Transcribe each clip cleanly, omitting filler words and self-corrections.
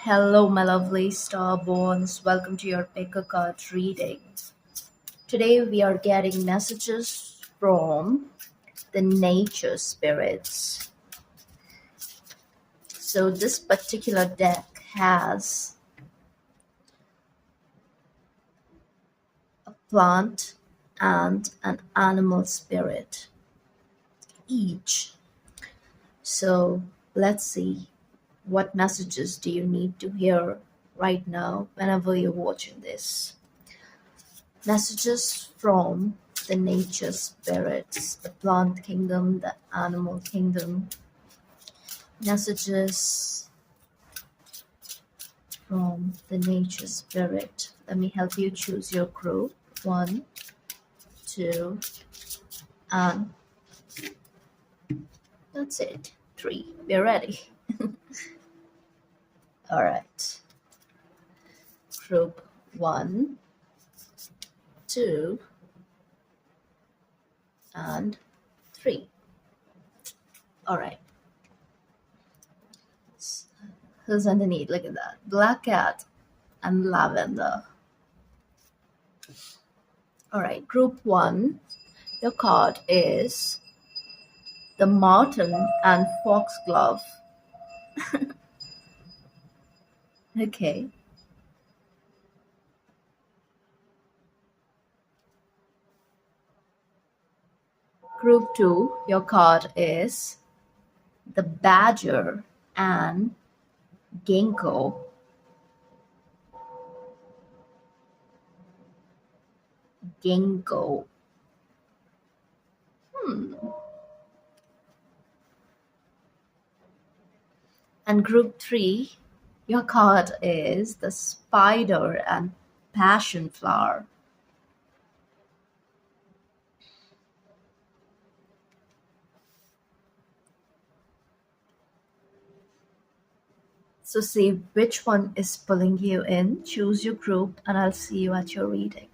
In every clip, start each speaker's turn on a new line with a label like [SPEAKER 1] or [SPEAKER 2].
[SPEAKER 1] Hello, my lovely starborns. Welcome to your picker card reading. Today we are getting messages from the nature spirits. So, this particular deck has a plant and an animal spirit each. So, let's see what messages do you need to hear right now whenever you're watching this. Messages from the nature spirits, the plant kingdom, the animal kingdom. Messages from the nature spirit. Let me help you choose your group. One, two, and that's it. Three. We're ready. All right. Group one, two, and three. All right. Who's underneath? Look at that. Black cat and lavender. All right. Group one. Your card is the marten and foxglove. Okay. Group two. Your card is the badger and ginkgo. Ginkgo. And group three, your card is the spider and passion flower. So see which one is pulling you in. Choose your group and I'll see you at your reading.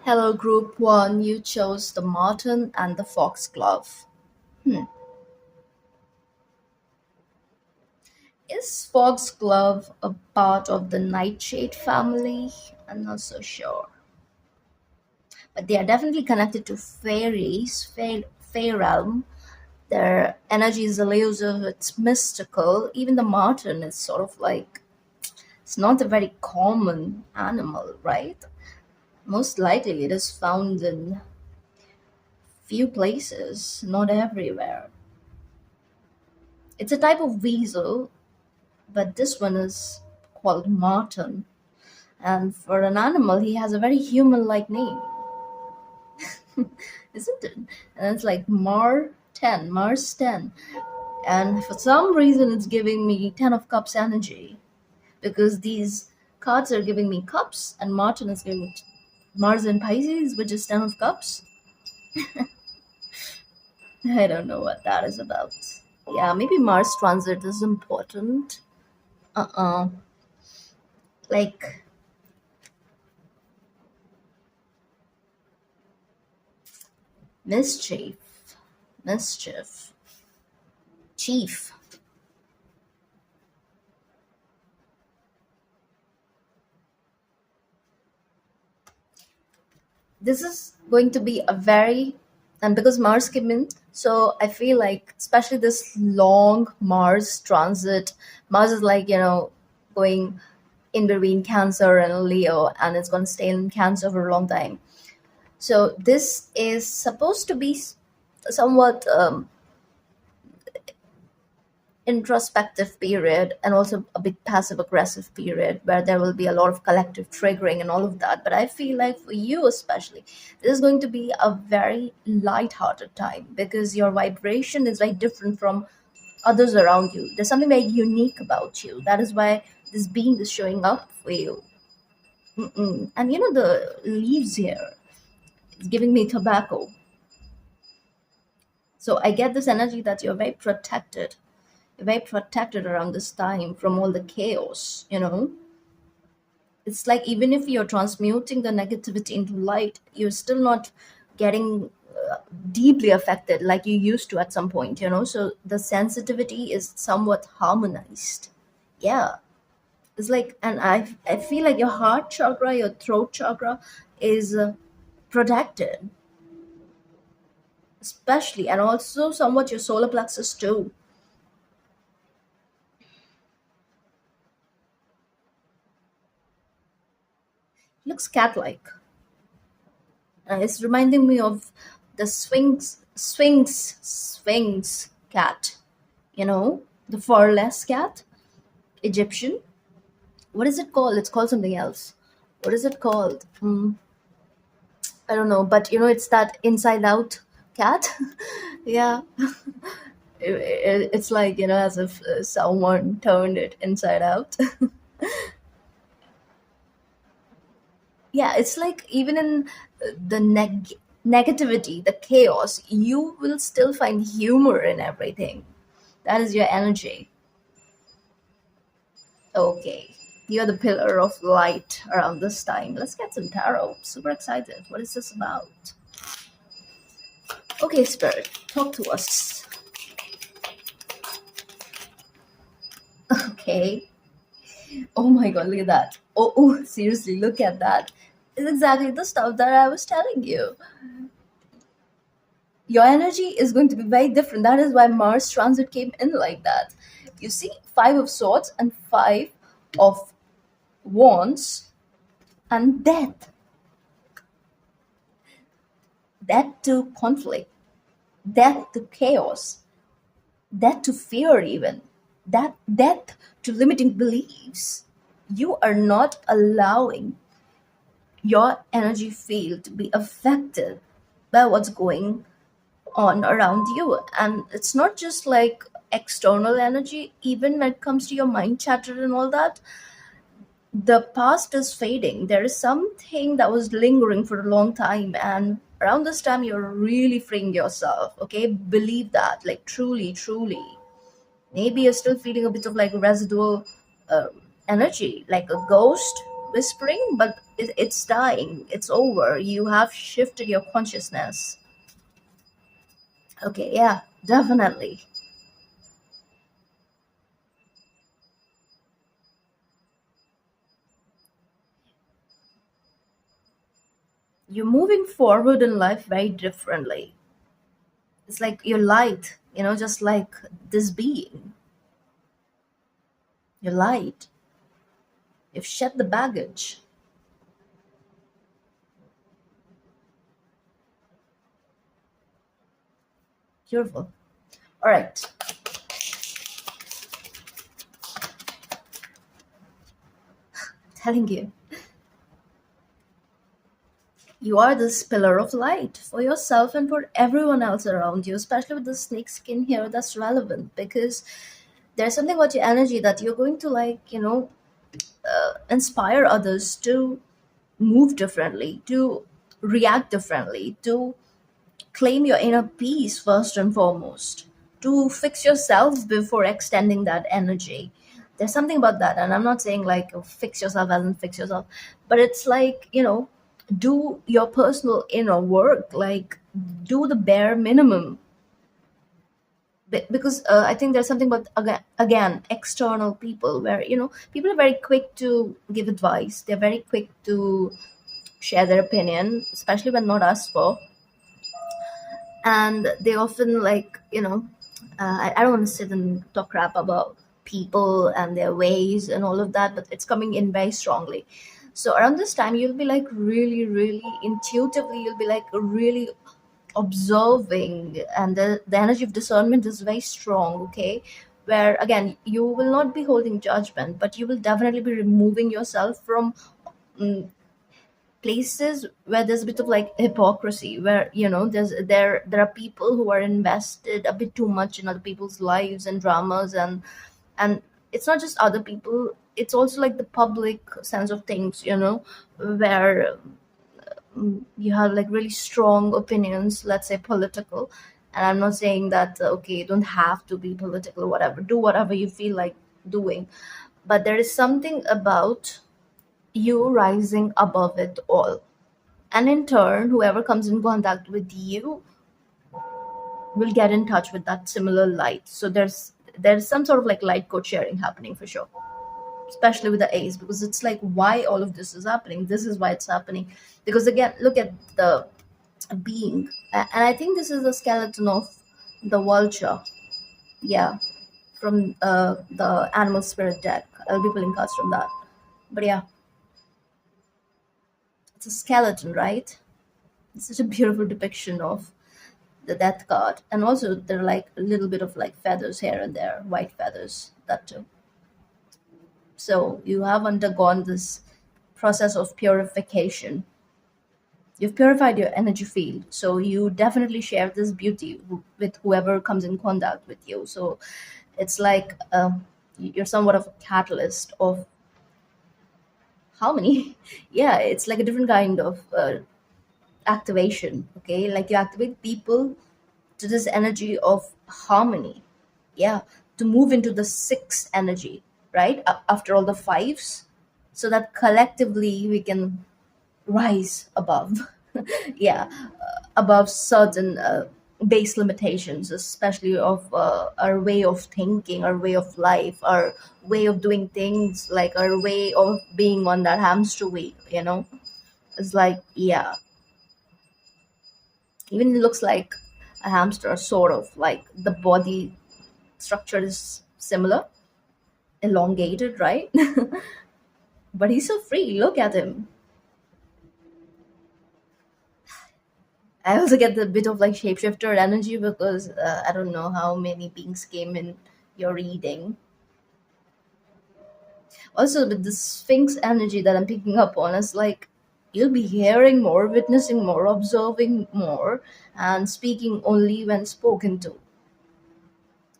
[SPEAKER 1] Hello, group one. You chose the marten and the foxglove. Is foxglove a part of the nightshade family? I'm not so sure. But they are definitely connected to fairies, fae realm. Their energy is elusive, it's mystical. Even the marten is sort of like, it's not a very common animal, right? Most likely it is found in few places, not everywhere. It's a type of weasel, but this one is called marten. And for an animal, he has a very human-like name, isn't it? And it's like Mars 10. And for some reason, it's giving me 10 of Cups energy because these cards are giving me Cups, and Martin is giving me Mars and Pisces, which is 10 of Cups. I don't know what that is about. Yeah, maybe Mars transit is important. Like, mischief, chief. This is going to be a very, and because Mars came in, so I feel like, especially this long Mars transit, Mars is like, going in between Cancer and Leo, and it's going to stay in Cancer for a long time. So this is supposed to be somewhat introspective period and also a bit passive aggressive period where there will be a lot of collective triggering and all of that. But I feel like for you especially, this is going to be a very light-hearted time because your vibration is very different from others around you. There's something very unique about you. That is why this being is showing up for you. And the leaves here, it's giving me tobacco. So I get this energy that you're very protected. You're very protected around this time from all the chaos. It's like even if you're transmuting the negativity into light, you're still not getting deeply affected like you used to at some point, so the sensitivity is somewhat harmonized. Yeah, it's like, and I feel like your heart chakra, your throat chakra is protected, especially, and also somewhat your solar plexus too. Looks cat-like. It's reminding me of the Sphinx cat. The furless cat, Egyptian. What is it called? It's called something else. What is it called? I don't know, but it's that inside out cat. Yeah, it's like, as if someone turned it inside out. Yeah, it's like even in the negativity, the chaos, you will still find humor in everything. That is your energy. Okay, you're the pillar of light around this time. Let's get some tarot. Super excited. What is this about? Okay, Spirit, talk to us. Okay. Oh my god, look at that. Oh, seriously, look at that. It's exactly the stuff that I was telling you. Your energy is going to be very different. That is why Mars transit came in like that. You see, Five of Swords and Five of Wands and death. Death to conflict, death to chaos, death to fear, even. Death to limiting beliefs. You are not allowing your energy field to be affected by what's going on around you. And it's not just like external energy, even when it comes to your mind chatter and all that. The past is fading. There is something that was lingering for a long time, and around this time you're really freeing yourself. Okay, believe that, like, truly, truly. Maybe you're still feeling a bit of like residual uh, energy, like a ghost whispering, but it's dying, it's over. You have shifted your consciousness. Okay, yeah, definitely. You're moving forward in life very differently. It's like you're light, just like this being. You're light. You've shed the baggage. Beautiful. All right. Telling you, you are this pillar of light for yourself and for everyone else around you, especially with the snake skin here. That's relevant because there's something about your energy that you're going to, like, inspire others to move differently, to react differently, to claim your inner peace first and foremost, to fix yourself before extending that energy. There's something about that, and I'm not saying like, oh, fix yourself as in fix yourself, but it's like, do your personal inner work, like, do the bare minimum. Because I think there's something about, again, external people, where people are very quick to give advice, they're very quick to share their opinion, especially when not asked for. And they often, like, I don't want to sit and talk crap about people and their ways and all of that, but it's coming in very strongly. So around this time you'll be like really, really intuitively, you'll be like really observing, and the energy of discernment is very strong. Okay, where again you will not be holding judgment, but you will definitely be removing yourself from mm, places where there's a bit of like hypocrisy, where there are people who are invested a bit too much in other people's lives and dramas, and it's not just other people, it's also like the public sense of things, where you have like really strong opinions, let's say political. And I'm not saying that okay, you don't have to be political or whatever, do whatever you feel like doing, but there is something about you rising above it all. And in turn, whoever comes in contact with you will get in touch with that similar light. So there's some sort of like light code sharing happening for sure, especially with the A's, because it's like why all of this is happening. This is why it's happening. Because again, look at the being, and I think this is the skeleton of the vulture. Yeah, from the animal spirit deck. I'll be pulling cards from that. But yeah, it's a skeleton, right? It's such a beautiful depiction of the death card, and also there are like a little bit of like feathers here and there, white feathers, that too. So you have undergone this process of purification. You've purified your energy field, so you definitely share this beauty with whoever comes in contact with you. So it's like you're somewhat of a catalyst of harmony. Yeah, it's like a different kind of activation. Okay, like you activate people to this energy of harmony. Yeah, to move into the six energy, right? After all the fives, so that collectively we can rise above. Yeah, above certain base limitations, especially of our way of thinking, our way of life, our way of doing things, like our way of being on that hamster wheel. It's like, yeah, even it looks like a hamster, sort of like the body structure is similar, elongated, right? But he's so free. Look at him. I also get the bit of like shapeshifter energy because I don't know how many beings came in your reading. Also, with the Sphinx energy that I'm picking up on, is like you'll be hearing more, witnessing more, observing more, and speaking only when spoken to.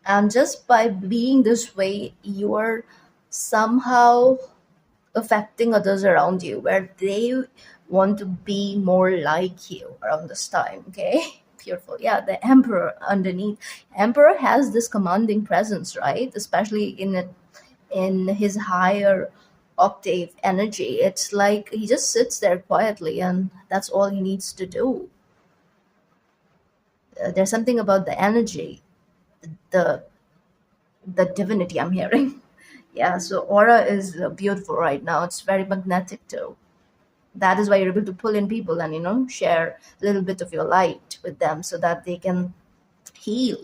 [SPEAKER 1] And just by being this way, you are somehow affecting others around you where they want to be more like you around this time. Okay. Beautiful. Yeah, the emperor underneath. Emperor has this commanding presence, right? Especially in his higher octave energy. It's like he just sits there quietly and that's all he needs to do. There's something about the energy, the the divinity I'm hearing. Yeah, so aura is beautiful right now. It's very magnetic too. That is why you're able to pull in people and share a little bit of your light with them so that they can heal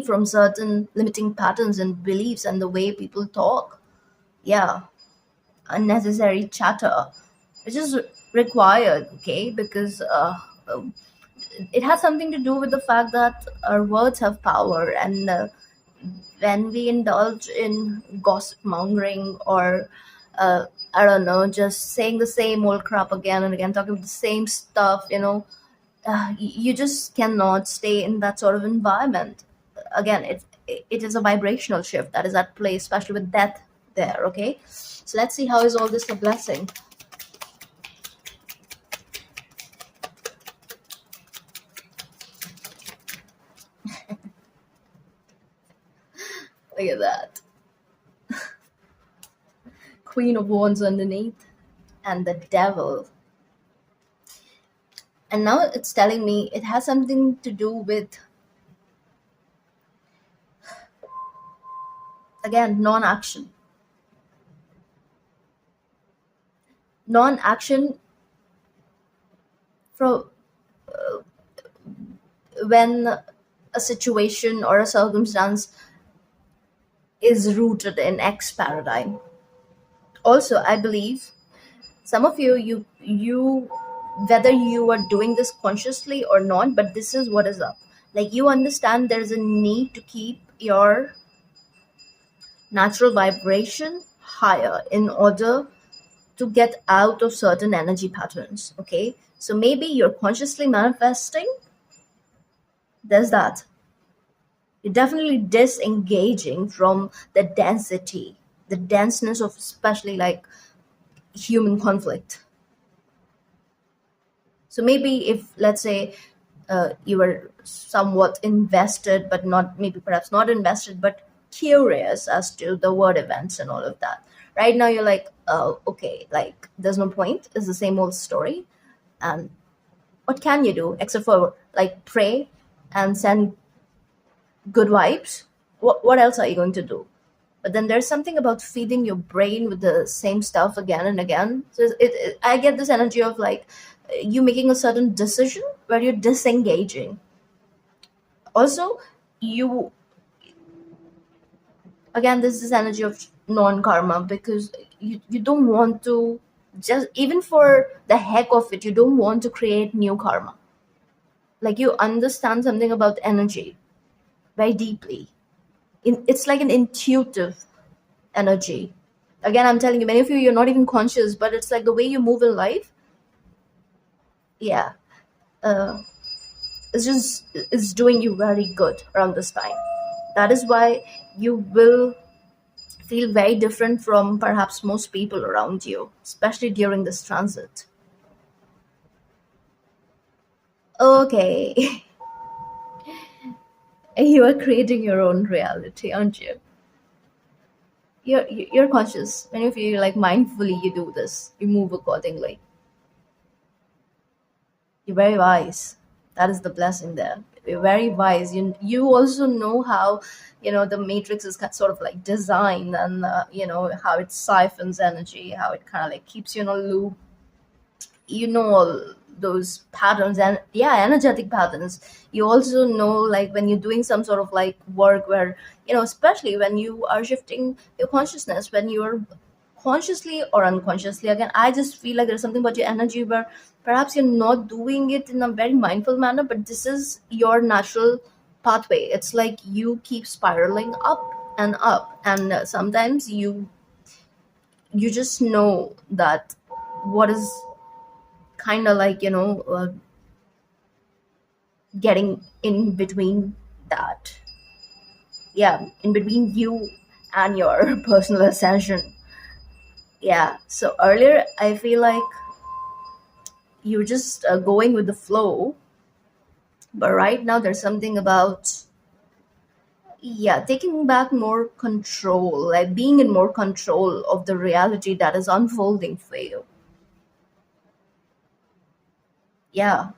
[SPEAKER 1] from certain limiting patterns and beliefs and the way people talk. Yeah, unnecessary chatter, which is required, okay, because um, it has something to do with the fact that our words have power, and when we indulge in gossip mongering or I don't know, just saying the same old crap again and again, talking the same stuff, you just cannot stay in that sort of environment. Again, it is a vibrational shift that is at play, especially with death there. Okay, so let's see, how is all this a blessing? Look at that, Queen of Wands underneath, and the Devil. And now it's telling me it has something to do with, again, non-action from when a situation or a circumstance is rooted in X paradigm. Also, I believe some of you whether you are doing this consciously or not, but this is what is up. Like, you understand there's a need to keep your natural vibration higher in order to get out of certain energy patterns. Okay, so maybe you're consciously manifesting. There's that. You're definitely disengaging from the denseness of especially like human conflict. So maybe if, let's say, you were somewhat invested, but not, maybe perhaps not invested, but curious as to the world events and all of that. Right now, you're like, oh, okay, like there's no point. It's the same old story. And what can you do except for like pray and send good vibes? What else are you going to do? But then there's something about feeding your brain with the same stuff again and again. So I get this energy of like you making a certain decision where you're disengaging. Also, you again, this is energy of non-karma because you don't want to, just even for the heck of it, you don't want to create new karma. Like you understand something about energy very deeply. It's like an intuitive energy. Again, I'm telling you, many of you, you're not even conscious, but it's like the way you move in life. Yeah, uh, it's doing you very good around this time. That is why you will feel very different from perhaps most people around you, especially during this transit. Okay, you are creating your own reality, aren't you? You're conscious. Many of you, like mindfully, you do this. You move accordingly. You're very wise. That is the blessing there. You're very wise. You also know how, the matrix is sort of like designed, and how it siphons energy, how it kind of like keeps you in a loop. All those patterns, and yeah, energetic patterns. You also know, like when you're doing some sort of like work where, especially when you are shifting your consciousness, when you're consciously or unconsciously, again, I just feel like there's something about your energy where perhaps you're not doing it in a very mindful manner, but this is your natural pathway. It's like you keep spiraling up and up, and sometimes you just know that what is kind of like, getting in between that, yeah, in between you and your personal ascension. Yeah, so earlier I feel like you're just going with the flow, but right now there's something about, yeah, taking back more control, like being in more control of the reality that is unfolding for you. Yeah,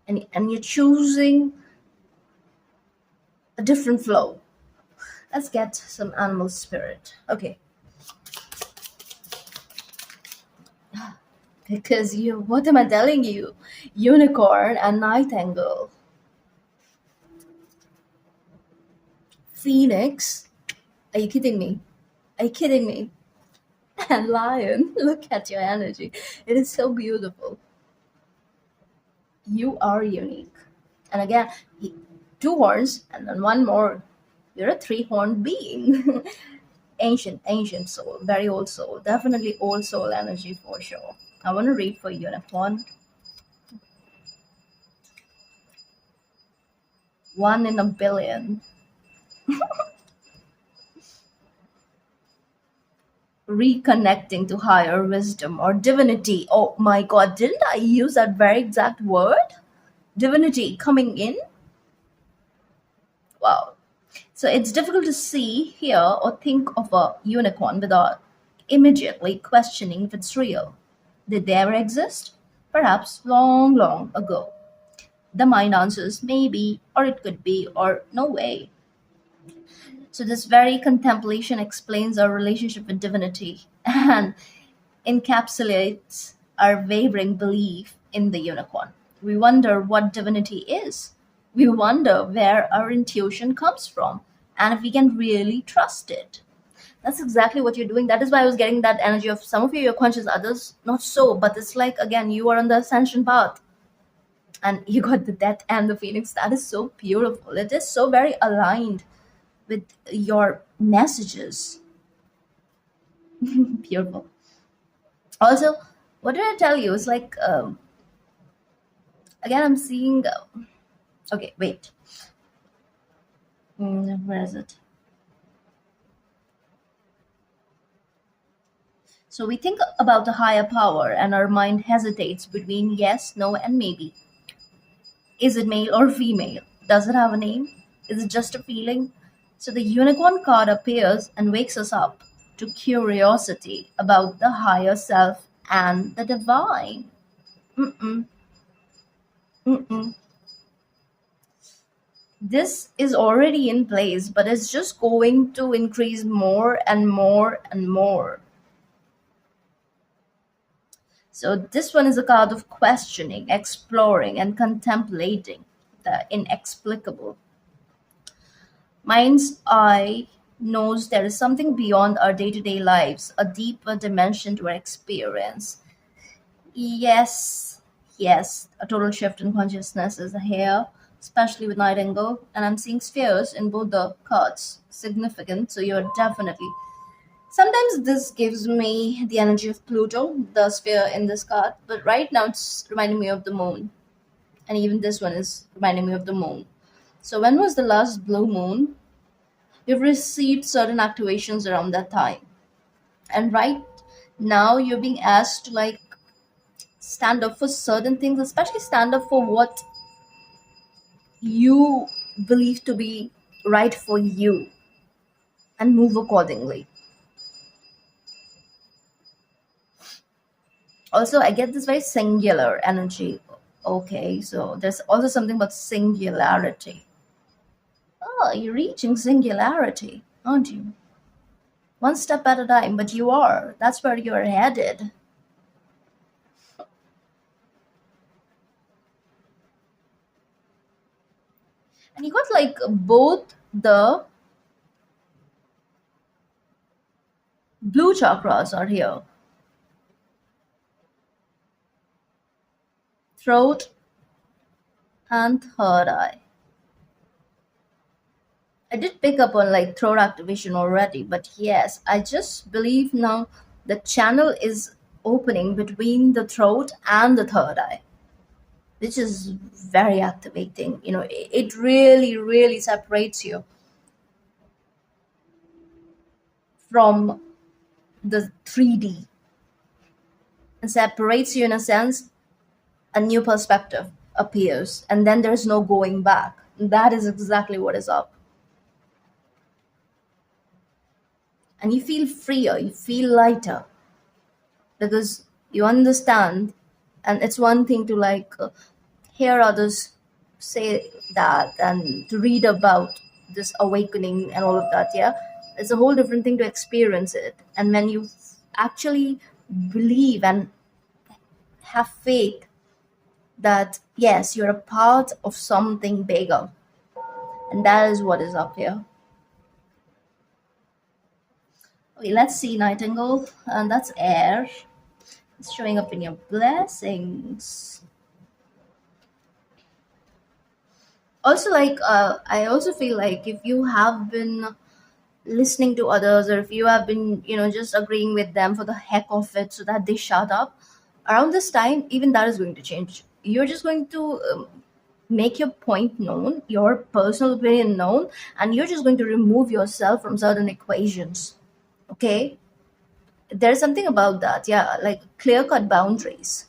[SPEAKER 1] and you're choosing a different flow. Let's get some animal spirit. Okay. Because what am I telling you? Unicorn and nightingale. Phoenix? Are you kidding me? Are you kidding me? And lion. Look at your energy. It is so beautiful. You are unique. And again, two horns and then one more. You're a three-horned being. Ancient soul. Very old soul. Definitely old soul energy for sure. I want to read for unicorn. One in a billion. Reconnecting to higher wisdom or divinity. Oh my god, didn't I use that very exact word? Divinity coming in? Wow. So it's difficult to see, hear, or think of a unicorn without immediately questioning if it's real. Did they ever exist? Perhaps long, long ago. The mind answers maybe, or it could be, or no way. So this very contemplation explains our relationship with divinity and encapsulates our wavering belief in the unicorn. We wonder what divinity is. We wonder where our intuition comes from and if we can really trust it. That's exactly what you're doing. That is why I was getting that energy of some of you, you're conscious, others not so. But it's like, again, you are on the ascension path and you got the death and the phoenix. That is so beautiful. It is so very aligned with your messages. Beautiful. Also, what did I tell you? It's like, again, I'm seeing. Okay, wait. Where is it? So we think about the higher power, and our mind hesitates between yes, no, and maybe. Is it male or female? Does it have a name? Is it just a feeling? So the unicorn card appears and wakes us up to curiosity about the higher self and the divine. Mm-mm, mm-mm. This is already in place, but it's just going to increase more and more and more. So this one is a card of questioning, exploring, and contemplating the inexplicable. Mind's eye knows there is something beyond our day-to-day lives, a deeper dimension to our experience. Yes, yes, a total shift in consciousness is here, especially with Nightingale, and I'm seeing spheres in both the cards. Significant, so you're definitely. Sometimes this gives me the energy of Pluto, the sphere in this card, but right now it's reminding me of the moon, and even this one is reminding me of the moon. So when was the last blue moon? You've received certain activations around that time, and right now you're being asked to like stand up for certain things, especially stand up for what you believe to be right for you and move accordingly. Also, I get this very singular energy. Okay, so there's also something about singularity. Oh, you're reaching singularity, aren't you? One step at a time, but you are. That's where you're headed. And you got like both the blue chakras are here, throat and third eye. I did pick up on like throat activation already, but yes, I just believe now the channel is opening between the throat and the third eye, which is very activating. You know, it really, really separates you from the 3D and separates you in a sense. A new perspective appears, and then there's no going back. That is exactly what is up. And you feel freer, you feel lighter because you understand. And it's one thing to like hear others say that and to read about this awakening and all of that, yeah, it's a whole different thing to experience it. And when you actually believe and have faith that yes, you're a part of something bigger, and that is what is up here. Okay, let's see, Nightingale, and that's air. It's showing up in your blessings. Also, like I also feel like if you have been listening to others, or if you have been, you know, just agreeing with them for the heck of it so that they shut up, around this time even that is going to change. You're just going to make your point known, your personal opinion known, and you're just going to remove yourself from certain equations. Okay, there's something about that, yeah, like clear cut boundaries.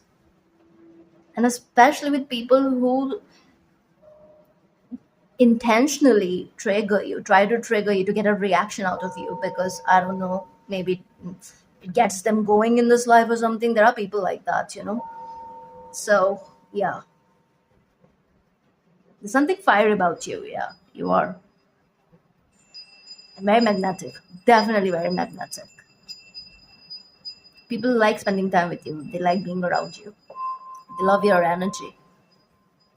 [SPEAKER 1] And especially with people who intentionally trigger you, try to trigger you to get a reaction out of you because I don't know, maybe it gets them going in this life or something. There are people like that, you know. So yeah, there's something fiery about you. Yeah, you are very magnetic, definitely very magnetic. People like spending time with you. They like being around you. They love your energy.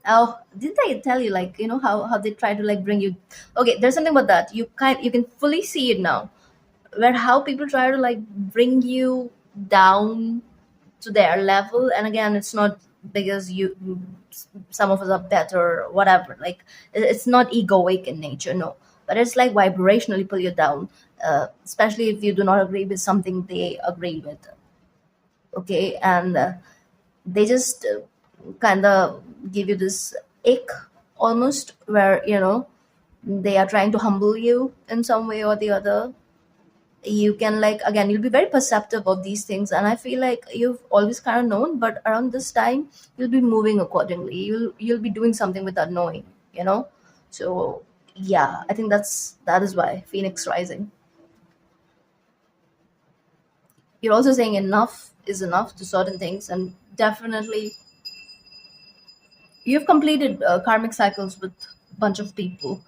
[SPEAKER 1] Oh, didn't I tell you like you know how they try to like bring you? Okay, there's something about that. You can fully see it now where how people try to like bring you down to their level. And again, it's not because you some of us are better or whatever, like it's not egoic in nature, no, but it's like vibrationally pull you down, especially if you do not agree with something they agree with. Okay, and they just kind of give you this ick almost where you know they are trying to humble you in some way or the other. You can like again you'll be very perceptive of these things, and I feel like you've always kind of known, but around this time you'll be moving accordingly. You'll be doing something without knowing, you know. So yeah, I think that is why Phoenix rising. you're also saying enough is enough to certain things, and definitely you've completed karmic cycles with a bunch of people,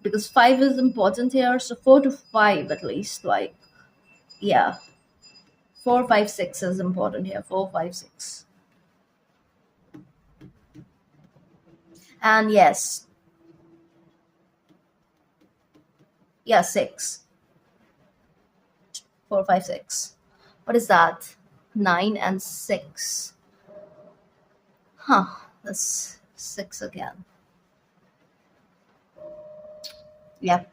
[SPEAKER 1] because five is important here, so four to five at least, like, yeah, four, five, six is important here. Four, five, six, and yes, yeah, six, four, five, six. What is that? Nine and six. Huh? That's six again. Yep.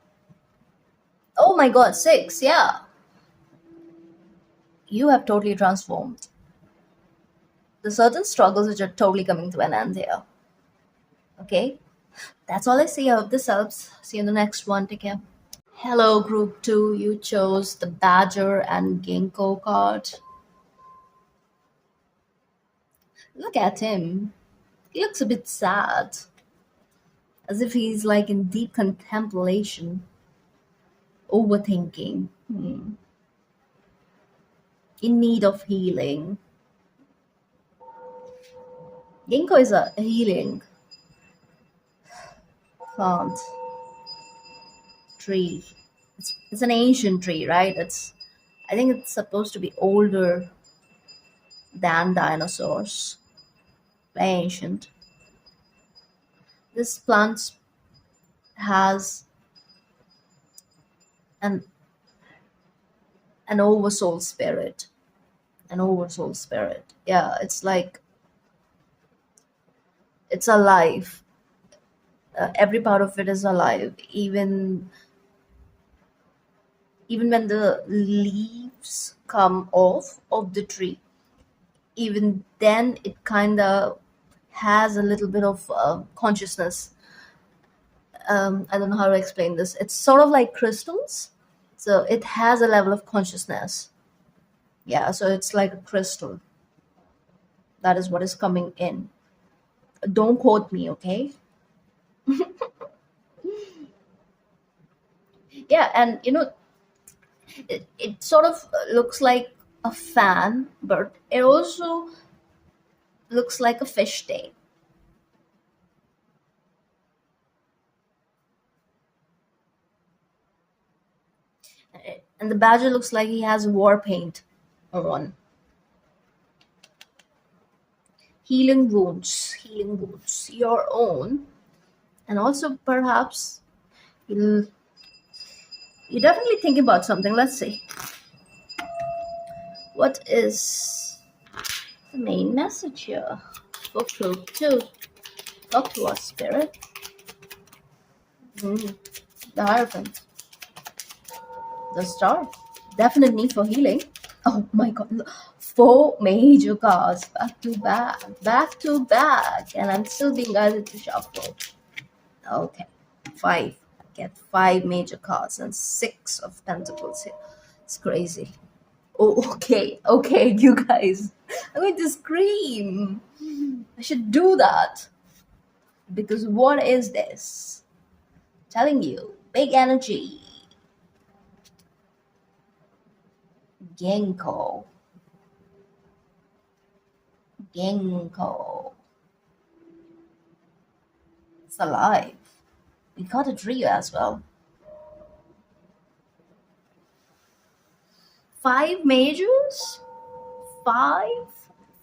[SPEAKER 1] Oh my God, six. Yeah, you have totally transformed. There's certain struggles which are totally coming to an end here. Okay, that's all I see. I hope this helps. See you in the next one. Take care. Hello, group two. You chose the Badger and Ginkgo card. Look at him. He looks a bit sad, as if he's like in deep contemplation, overthinking, in need of healing. Ginkgo is a healing plant, tree. It's an ancient tree, right? I think it's supposed to be older than dinosaurs. Very ancient. This plant has an an oversoul spirit. An oversoul spirit. Yeah, it's like it's alive. Every part of it is alive. Even when the leaves come off of the tree, even then it kind of has a little bit of consciousness. I don't know how to explain this. It's sort of like crystals, so it has a level of consciousness. Yeah, so it's like a crystal. That is what is coming in. Don't quote me, okay? Yeah, and it sort of looks like a fan, but it also looks like a fish tank. And the badger looks like he has war paint on. Healing wounds, your own, and also perhaps you'll you definitely think about something. Let's see, what is the main message here for group two? Talk to us, spirit. Mm, the Hierophant, the Star. Definite need for healing. Oh my God, four major cards back to back, and I'm still being guided to shuffle. Okay, five. Get five major cards and six of pentacles here. It's crazy. Oh, okay, you guys. I'm going to scream. I should do that, because what is this? Telling you, big energy. Genko. Genko. It's alive. We got a trio as well. Five majors? Five?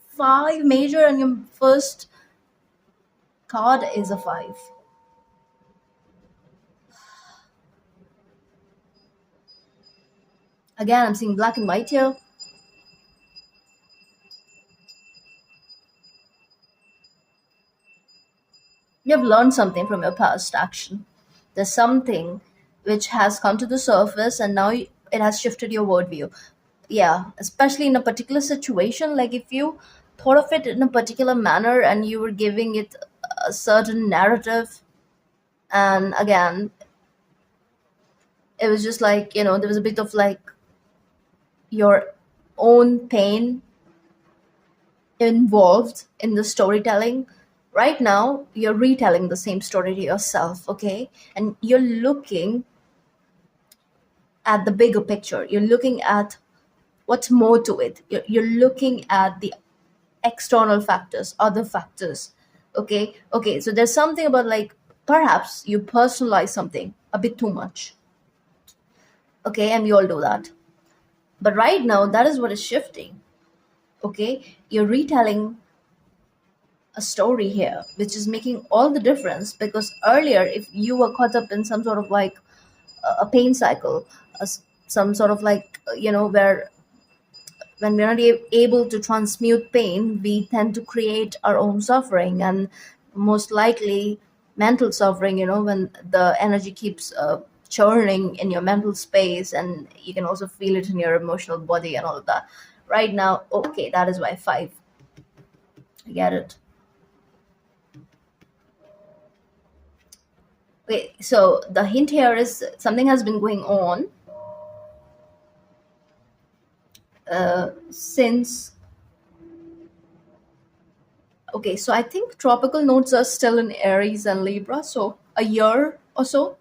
[SPEAKER 1] Five major, and your first card is a five. Again, I'm seeing black and white here. You have learned something from your past action. There's something which has come to the surface, and now it has shifted your worldview. Yeah, especially in a particular situation, like if you thought of it in a particular manner and you were giving it a certain narrative, and again, it was just like, there was a bit of like your own pain involved in the storytelling. Right now you're retelling the same story to yourself, okay, and you're looking at the bigger picture. You're looking at What's more to it? You're looking at the external factors, other factors. Okay, so there's something about, like, perhaps you personalize something a bit too much. Okay, and we all do that. But right now, that is what is shifting. Okay, you're retelling a story here, which is making all the difference, because earlier, if you were caught up in some sort of like a pain cycle, some sort of like, where when we're not able to transmute pain, we tend to create our own suffering, and most likely mental suffering, when the energy keeps churning in your mental space, and you can also feel it in your emotional body and all of that. Right now, okay, that is why five. I get it. Okay, so the hint here is something has been going on since. Okay, so I think tropical nodes are still in Aries and Libra, so a year or so.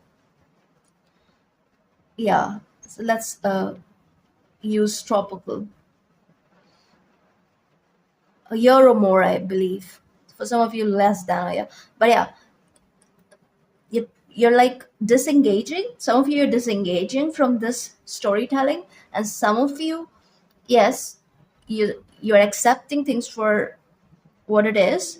[SPEAKER 1] Yeah, so let's use tropical. A year or more, I believe. For some of you, less than a year. But yeah, you're like disengaging. Some of you are disengaging from this storytelling, and some of you, yes, you're accepting things for what it is,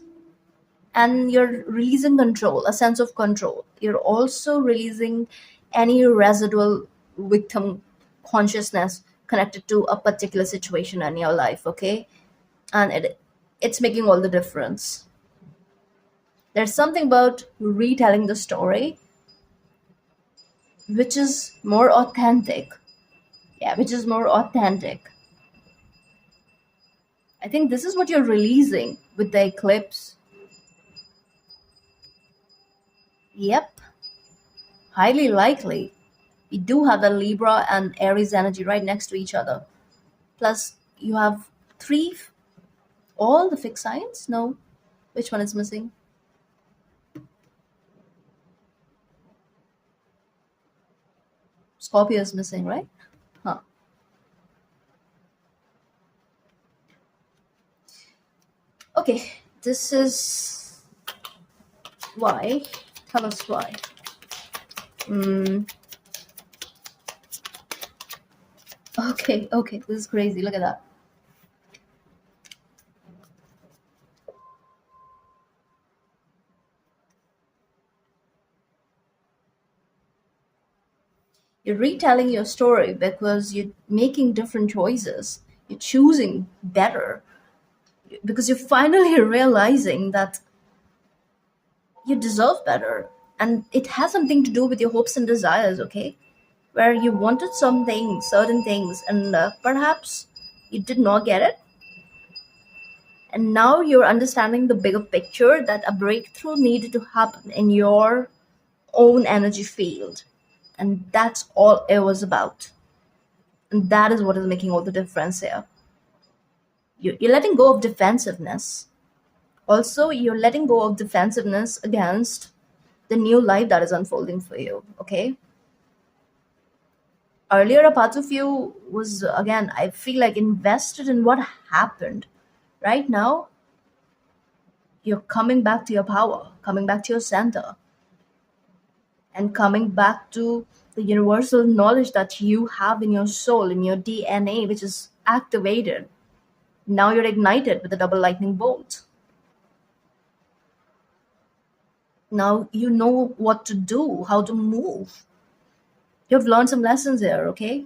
[SPEAKER 1] and you're releasing control, a sense of control. You're also releasing any residual victim consciousness connected to a particular situation in your life. Okay, and it's making all the difference. There's something about retelling the story which is more authentic. Yeah, which is more authentic. I think this is what you're releasing with the eclipse. Yep, highly likely. We do have the Libra and Aries energy right next to each other. Plus, you have three, all the fixed signs? No. Which one is missing? Scorpio is missing, right? Huh. Okay, this is why. Tell us why. Mm, okay, this is crazy. Look at that. You're retelling your story because you're making different choices. You're choosing better because you're finally realizing that you deserve better. And it has something to do with your hopes and desires, okay? Where you wanted something, certain things, and perhaps you did not get it. And now you're understanding the bigger picture, that a breakthrough needed to happen in your own energy field. And that's all it was about. And that is what is making all the difference here. You're letting go of defensiveness. Also, you're letting go of defensiveness against the new life that is unfolding for you, okay? Earlier, a part of you was, again, I feel like, invested in what happened. Right now, you're coming back to your power, coming back to your center, and coming back to the universal knowledge that you have in your soul, in your DNA, which is activated. Now you're ignited with a double lightning bolt. Now you know what to do, how to move. You've learned some lessons here, okay?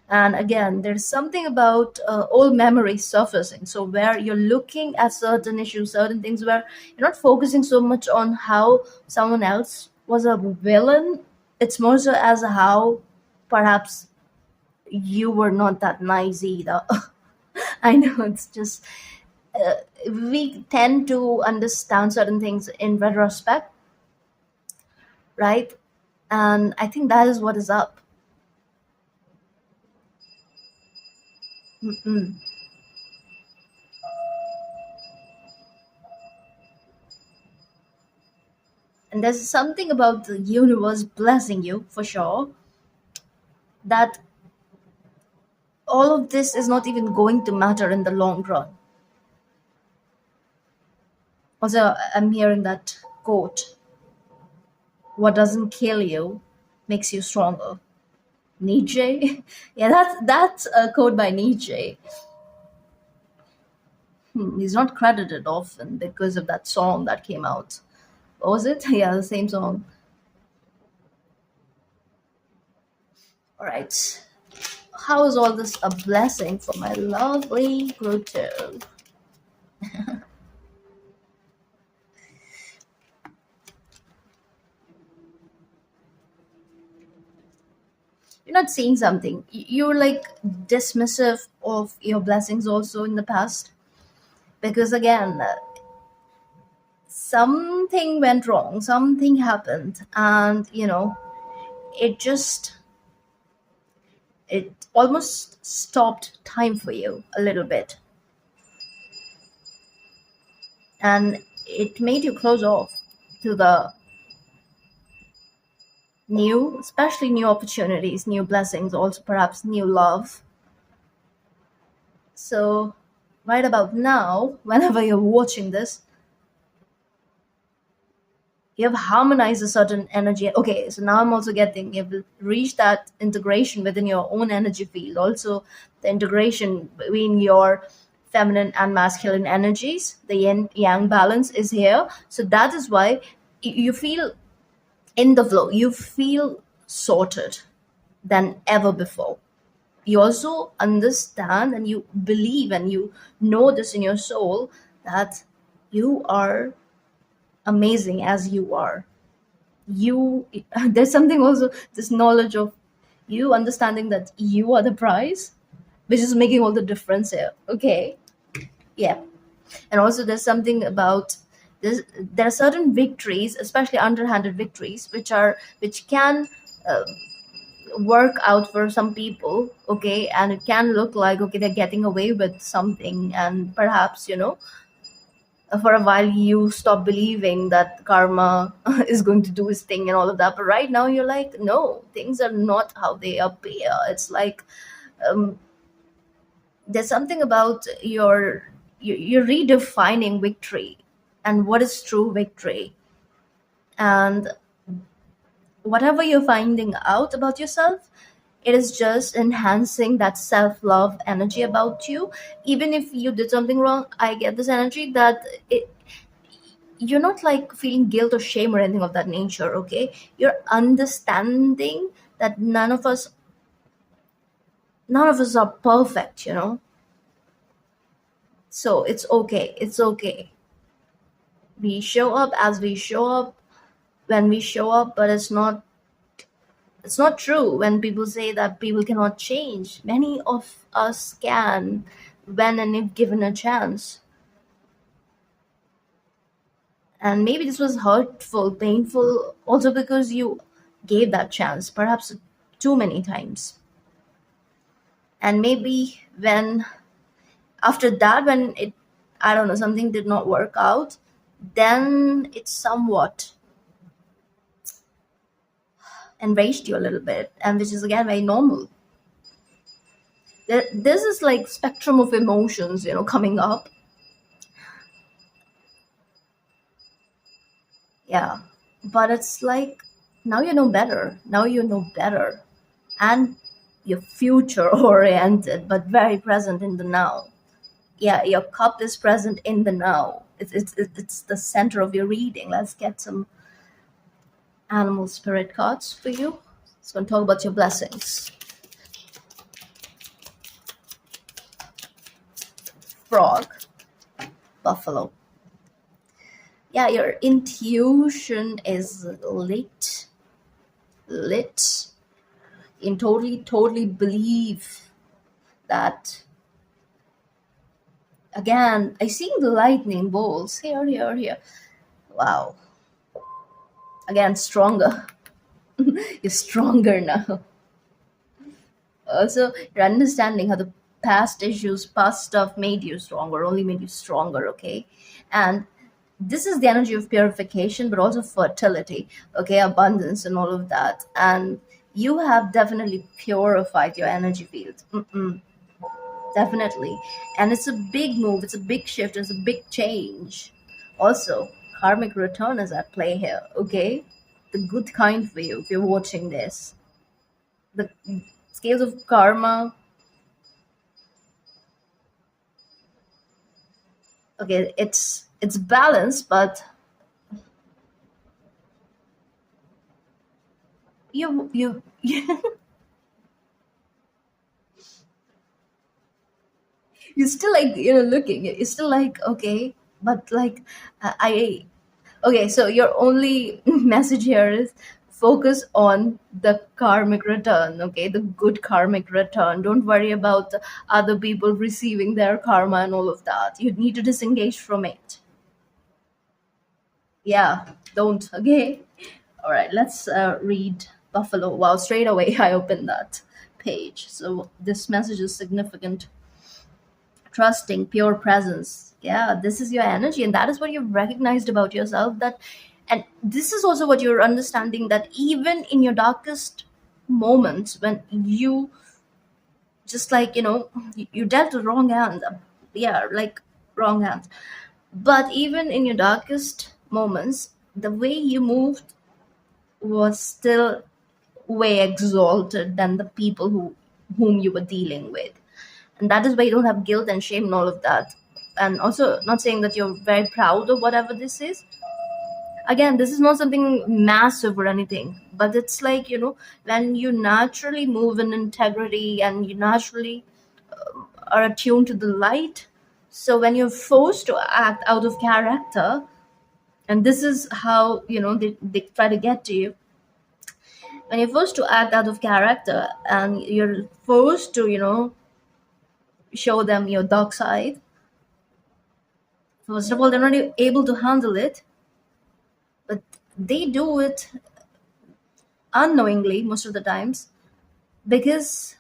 [SPEAKER 1] And again, there's something about old memories surfacing. So, where you're looking at certain issues, certain things, where you're not focusing so much on how someone else was a villain, it's more so as how perhaps you were not that nice either. I know it's just, uh, we tend to understand certain things in retrospect, right? And I think that is what is up. Mm-mm. And there's something about the universe blessing you for sure, that all of this is not even going to matter in the long run. Also, I'm hearing that quote: "What doesn't kill you makes you stronger." Nietzsche, yeah, that's a quote by Nietzsche. He's not credited often because of that song that came out. What was it? Yeah, the same song. All right. How is all this a blessing for my lovely Pluto? You're not seeing something. You're like dismissive of your blessings also in the past. Because again, something went wrong, something happened, and it just, it almost stopped time for you a little bit. And it made you close off to the new, especially new opportunities, new blessings, also perhaps new love. So, right about now, whenever you're watching this, you have harmonized a certain energy. Okay, so now I'm also getting, you've reached that integration within your own energy field. Also, the integration between your feminine and masculine energies, the yin yang balance is here. So, that is why you feel in the flow, you feel sorted than ever before. You also understand and you believe and you know this in your soul that you are amazing as you are. You there's something also, this knowledge of you understanding that you are the prize, which is making all the difference here. Okay, yeah. And also there's something about this, there are certain victories, especially underhanded victories, which can uh, work out for some people. Okay, and it can look like, okay, they're getting away with something, and perhaps for a while you stop believing that karma is going to do its thing and all of that. But right now you're like, no, things are not how they appear. It's like, um, there's something about you're redefining victory and what is true victory. And whatever you're finding out about yourself, it is just enhancing that self-love energy about you. Even if you did something wrong, I get this energy that you're not like feeling guilt or shame or anything of that nature. Okay, you're understanding that none of us are perfect, so it's okay, it's okay. We show up as we show up when we show up. But it's not true when people say that people cannot change. Many of us can, when and if given a chance. And maybe this was hurtful, painful, also because you gave that chance, perhaps too many times. And maybe when, after that, when it, I don't know, something did not work out, then it somewhat enraged you a little bit, and which is again very normal. This is like spectrum of emotions, coming up. Yeah, but it's like, now you know better. Now you know better, and you're future oriented, but very present in the now. Yeah, your cup is present in the now. It's the center of your reading. Let's get some animal spirit cards for you. It's going to talk about your blessings. Frog, buffalo. Yeah, your intuition is lit. You totally believe that. Again, I see the lightning bolts here. Wow. Again, stronger. You're stronger now. Also, you're understanding how the past issues, past stuff made you stronger, only made you stronger. Okay, and this is the energy of purification, but also fertility. Okay, abundance and all of that. And you have definitely purified your energy field. Mm-mm. Definitely. And it's a big move, it's a big shift, it's a big change. Also, karmic return is at play here, okay? The good kind for you if you're watching this. The scales of karma, okay, it's balanced, but you you still like looking, you're still like okay, but like I okay, so your only message here is focus on the karmic return, okay? The good karmic return. Don't worry about the other people receiving their karma and all of that. You need to disengage from it. Yeah, don't, okay? All right, let's read Buffalo. Wow, straight away I opened that page. So this message is significant. Trusting, pure presence. Yeah, this is your energy, and that is what you've recognized about yourself. That, and this is also what you're understanding, that even in your darkest moments, when you just like you dealt the wrong hand, yeah, like wrong hand. But even in your darkest moments, the way you moved was still way exalted than the people whom you were dealing with, and that is why you don't have guilt and shame and all of that. And also, not saying that you're very proud of whatever this is. Again, this is not something massive or anything, but it's like when you naturally move in integrity and you naturally are attuned to the light. So when you're forced to act out of character, and this is how they try to get to you. When you're forced to act out of character and you're forced to show them your dark side. First of all, they're not able to handle it, but they do it unknowingly most of the times, because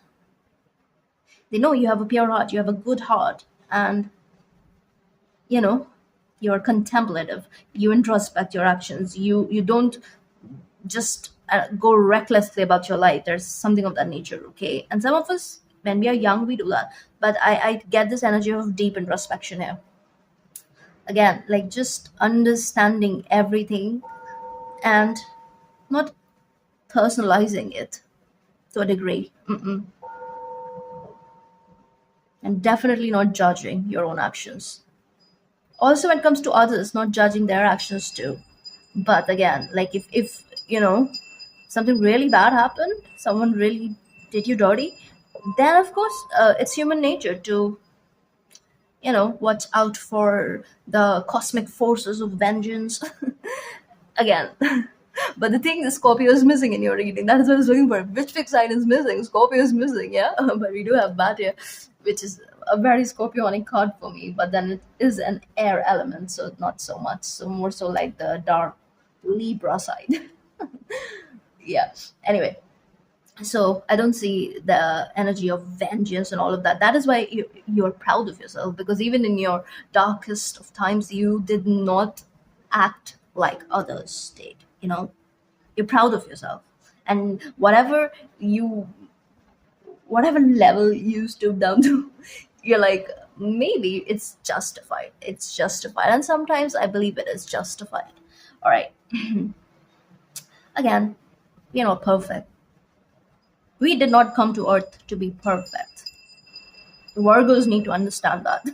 [SPEAKER 1] they know you have a pure heart, you have a good heart, and you know you're contemplative. You introspect your actions. You don't just go recklessly about your life. There's something of that nature, okay? And some of us, when we are young, we do that. But I get this energy of deep introspection here. Again, like just understanding everything and not personalizing it to a degree. And definitely not judging your own actions. Also, when it comes to others, not judging their actions too. But again, like if something really bad happened, someone really did you dirty, then of course it's human nature to watch out for the cosmic forces of vengeance. Again. But the thing is, Scorpio is missing in your reading. That is what I was looking for. Which fixed sign is missing? Scorpio is missing, yeah. But we do have Bat here, which is a very Scorpionic card for me. But then it is an air element, so not so much. So more so like the dark Libra side. Yeah. Anyway, so I don't see the energy of vengeance and all of that. That is why you're proud of yourself, because even in your darkest of times, you did not act like others did. You're proud of yourself, and whatever level you stoop down to, you're like, maybe it's justified, and sometimes I believe it is justified. All right. Again, we're not perfect. We did not come to earth to be perfect. Virgos need to understand that.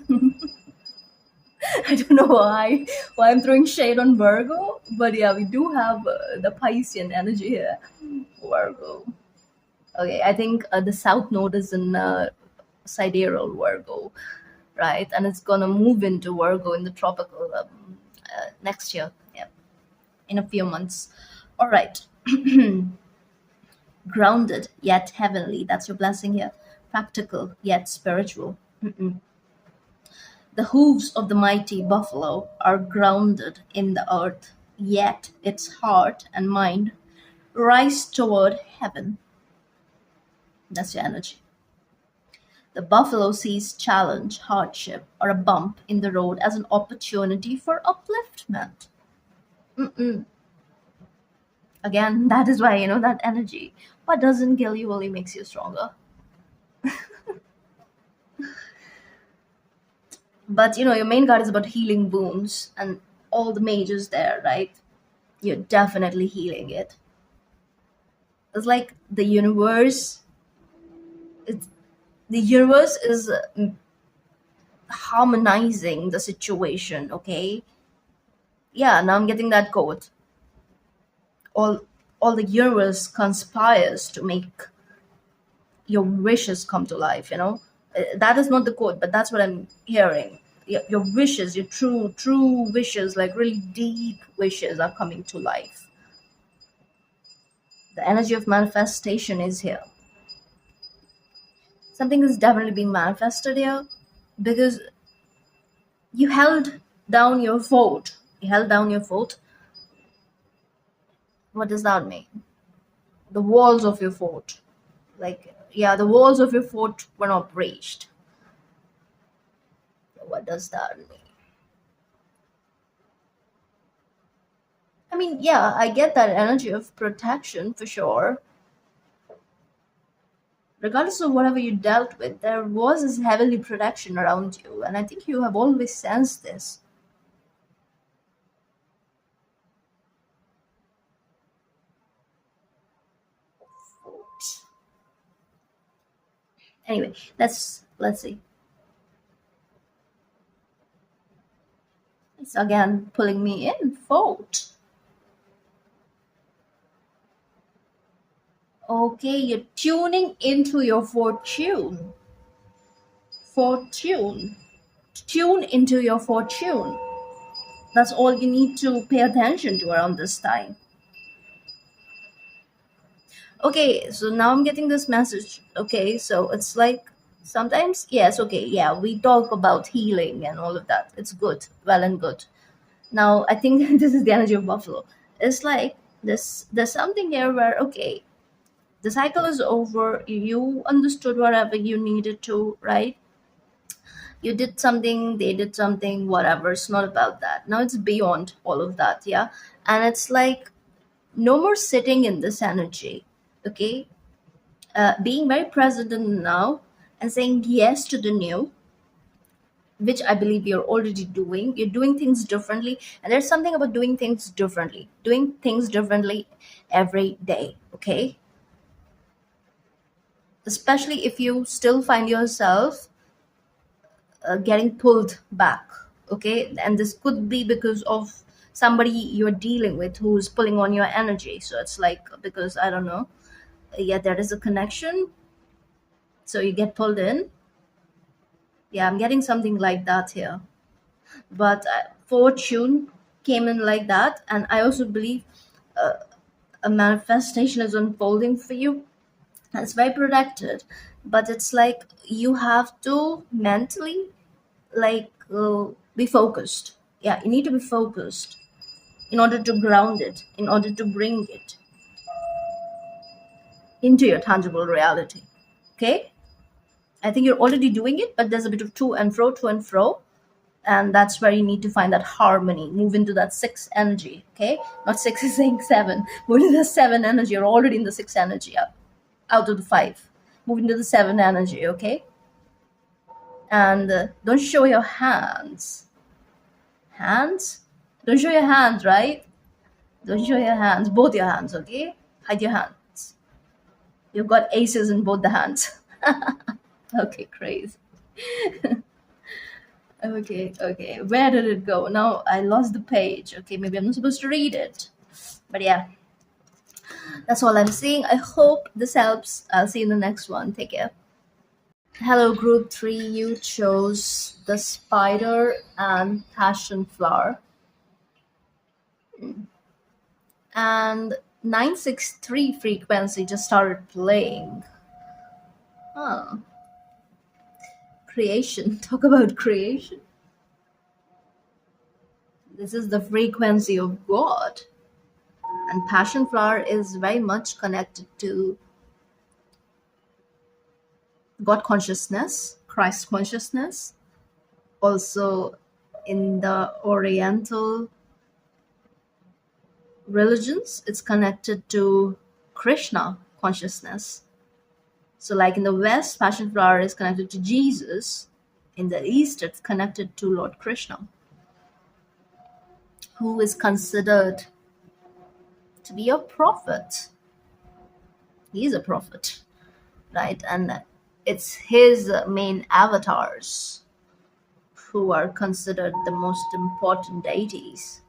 [SPEAKER 1] I don't know why I'm throwing shade on Virgo, but yeah, we do have the Piscean energy here. Virgo. Okay, I think the South Node is in sidereal Virgo, right? And it's gonna move into Virgo in the tropical next year. Yeah, in a few months. All right. Grounded yet heavenly. That's your blessing here. Practical yet spiritual. The hooves of the mighty buffalo are grounded in the earth, yet its heart and mind rise toward heaven. That's your energy. The buffalo sees challenge, hardship, or a bump in the road as an opportunity for upliftment. Again, that is why, that energy. What doesn't kill you only makes you stronger. But your main card is about healing wounds and all the mages there, right? You're definitely healing it. It's like it's, the universe is harmonizing the situation, okay? Yeah, now I'm getting that quote. All all the universe conspires to make your wishes come to life. That is not the quote, but that's what I'm hearing. Your wishes, your true wishes, like really deep wishes, are coming to life. The energy of manifestation is here. Something is definitely being manifested here because you held down your fort. You held down your fort. What does that mean? The walls of your fort. Like, yeah, the walls of your fort were not breached. What does that mean? I mean, yeah, I get that energy of protection for sure. Regardless of whatever you dealt with, there was this heavenly protection around you, and I think you have always sensed this. Anyway, let's see. It's again pulling me in. Fort. Okay, you're tuning into your fortune. Fortune. Tune into your fortune. That's all you need to pay attention to around this time. Okay, so now I'm getting this message. Okay, so it's like sometimes, yes, okay, yeah, we talk about healing and all of that. It's good, well and good. Now, I think this is the energy of Buffalo. It's like there's something here where, okay, the cycle is over. You understood whatever you needed to, right? You did something, they did something, whatever. It's not about that. Now it's beyond all of that, yeah? And it's like no more sitting in this energy, okay? Being very present in the now and saying yes to the new, which I believe you're already doing. You're doing things differently, and there's something about doing things differently every day, okay? Especially if you still find yourself getting pulled back, okay? And this could be because of somebody you're dealing with who's pulling on your energy. So it's like, because I don't know, yeah, there is a connection, so you get pulled in. Yeah, I'm getting something like that here. But fortune came in like that, and I also believe a manifestation is unfolding for you. And it's very protected, but it's like you have to mentally, like, be focused. Yeah, you need to be focused in order to ground it, in order to bring it into your tangible reality. Okay, I think you're already doing it, but there's a bit of to and fro, and that's where you need to find that harmony. Move into that six energy. Okay, not six is saying seven. Move into the seven energy. You're already in the six energy, out of the five. Move into the seven energy. Okay, and don't show your hands. Don't show your hands, right? Don't show your hands, both your hands. Okay, hide your hands. You've got aces in both the hands. Okay, crazy. Okay. Where did it go? Now I lost the page. Okay, maybe I'm not supposed to read it. But yeah, that's all I'm seeing. I hope this helps. I'll see you in the next one. Take care. Hello, group three. You chose the spider and passion flower. And 963 frequency just started playing. Huh. Creation. Talk about creation. This is the frequency of God. And passion flower is very much connected to God consciousness, Christ consciousness. Also, in the Oriental religions, it's connected to Krishna consciousness. So, like in the West, passion flower is connected to Jesus. In the East, it's connected to Lord Krishna, who is considered to be a prophet. He is a prophet, right? And it's his main avatars who are considered the most important deities,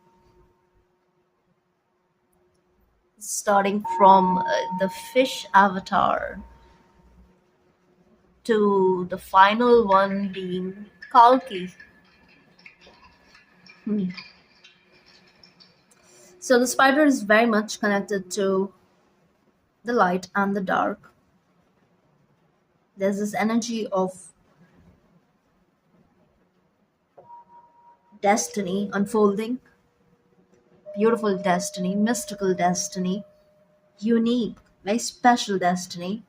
[SPEAKER 1] starting from the fish avatar to the final one being Kalki. Hmm. So the spider is very much connected to the light and the dark. There's this energy of destiny unfolding, beautiful destiny, mystical destiny, unique, very special destiny.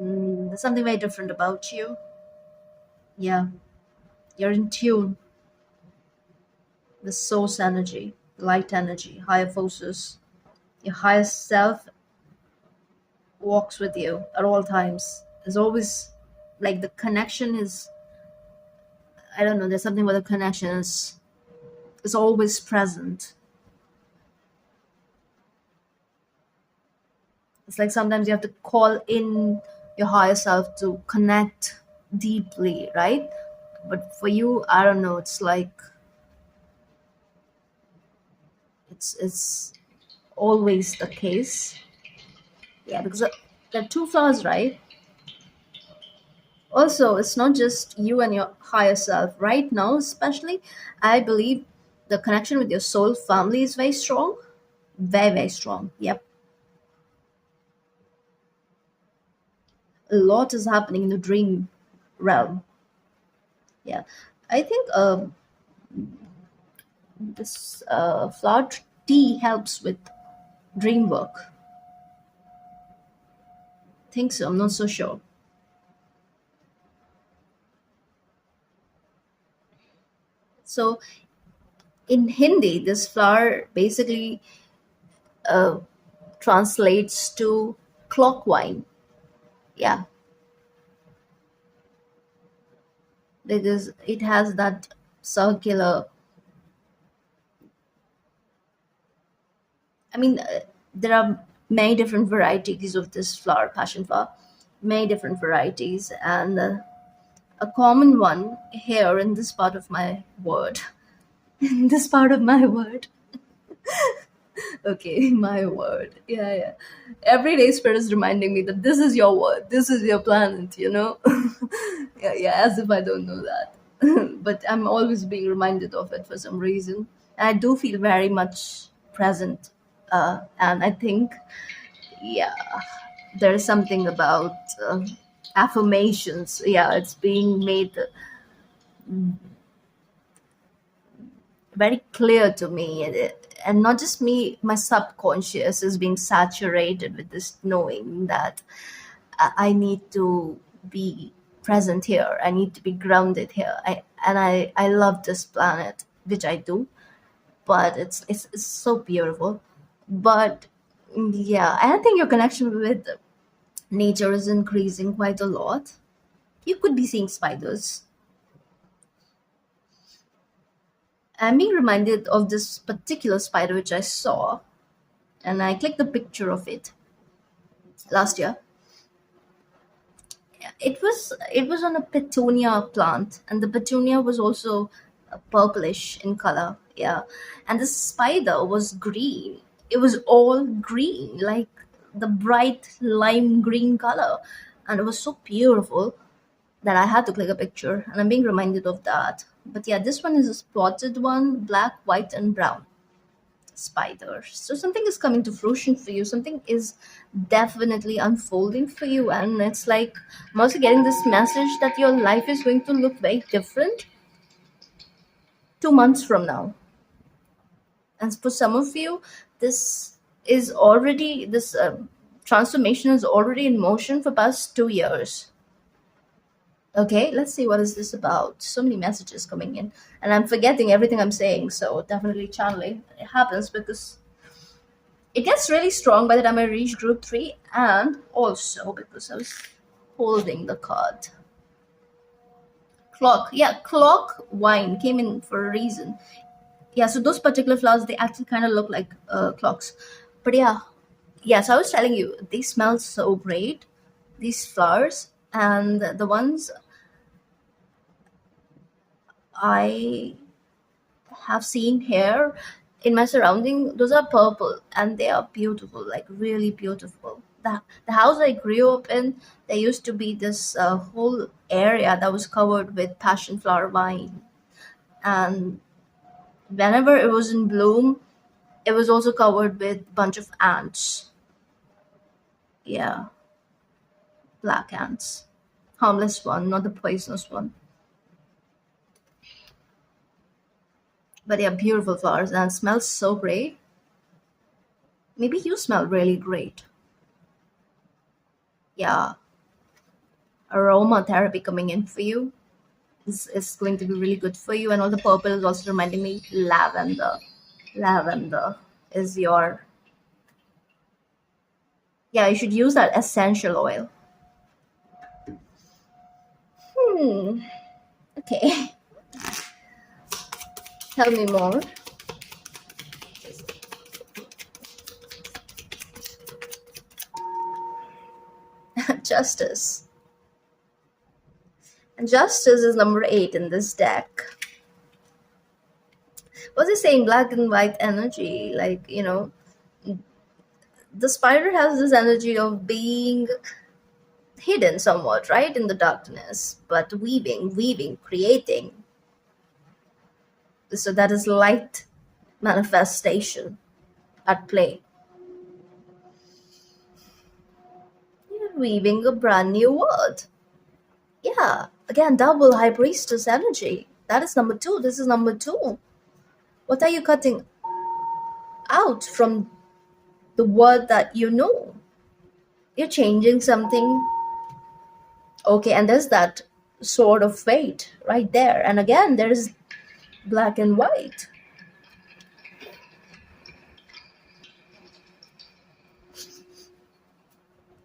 [SPEAKER 1] There's something very different about you. Yeah, you're in tune with source energy, light energy, higher forces. Your higher self walks with you at all times. There's always like the connection is, I don't know, there's something where the connection is always present. It's like sometimes you have to call in your higher self to connect deeply, right? But for you, I don't know, it's like it's always the case. Yeah, because there are two flaws, right? Also, it's not just you and your higher self. Right now, especially, I believe the connection with your soul family is very strong. Very, very strong. Yep. A lot is happening in the dream realm. Yeah. I think this flower tea helps with dream work. Think so. I'm not so sure. So in Hindi, this flower basically uh, translates to clockwine. Yeah, because it has that circular. I mean, there are many different varieties of this flower, passion flower, many different varieties, and a common one here in this part of my word, in this part of my word. Okay, my word. Yeah, yeah. Every day, Spirit is reminding me that this is your word, this is your planet, you know? Yeah, yeah, as if I don't know that. But I'm always being reminded of it for some reason. I do feel very much present. And I think, yeah, there is something about affirmations. Yeah, it's being made very clear to me, and not just me, my subconscious is being saturated with this knowing that I need to be present here, I need to be grounded here. I love this planet, which I do, but it's so beautiful. But yeah, I think your connection with nature is increasing quite a lot. You could be seeing spiders. I'm being reminded of this particular spider which I saw, and I clicked the picture of it last year. It was on a petunia plant, and the petunia was also purplish in color. Yeah, and the spider was green. It was all green, like the bright lime green color, and it was so beautiful that I had to click a picture. And I'm being reminded of that. But yeah, this one is a spotted one, black, white, and brown spider. So something is coming to fruition for you. Something is definitely unfolding for you. And it's like I'm also getting this message that your life is going to look very different 2 months from now. And for some of you, this transformation is already in motion for past 2 years. Okay, let's see what is this about. So many messages coming in, and I'm forgetting everything I'm saying. So definitely channeling. It happens because it gets really strong by the time I reach group three, and also because I was holding the card. Clock. Yeah, clock wine came in for a reason. Yeah, so those particular flowers, they actually kind of look like clocks. But yeah, yeah, so I was telling you, they smell so great, these flowers. And the ones I have seen here in my surrounding, those are purple and they are beautiful, like really beautiful. The house I grew up in, there used to be this whole area that was covered with passion flower vine. And whenever it was in bloom, it was also covered with bunch of ants. Yeah, black ants. Harmless one, not the poisonous one. But they are beautiful flowers and smells so great. Maybe you smell really great. Yeah, aromatherapy coming in for you is going to be really good for you. And all the purple is also reminding me lavender. Lavender is your, yeah, you should use that essential oil. Hmm. Okay. Tell me more. Justice. And justice is number 8 in this deck. What's it saying? Black and white energy. Like, the spider has this energy of being hidden somewhat, right, in the darkness, but weaving, creating. So that is light manifestation at play. You're weaving a brand new world. Yeah, again, double high priestess energy. That is number 2. This is number 2. What are you cutting out from the word that you know? You're changing something. Okay, and there's that sword of fate right there. And again, there's black and white.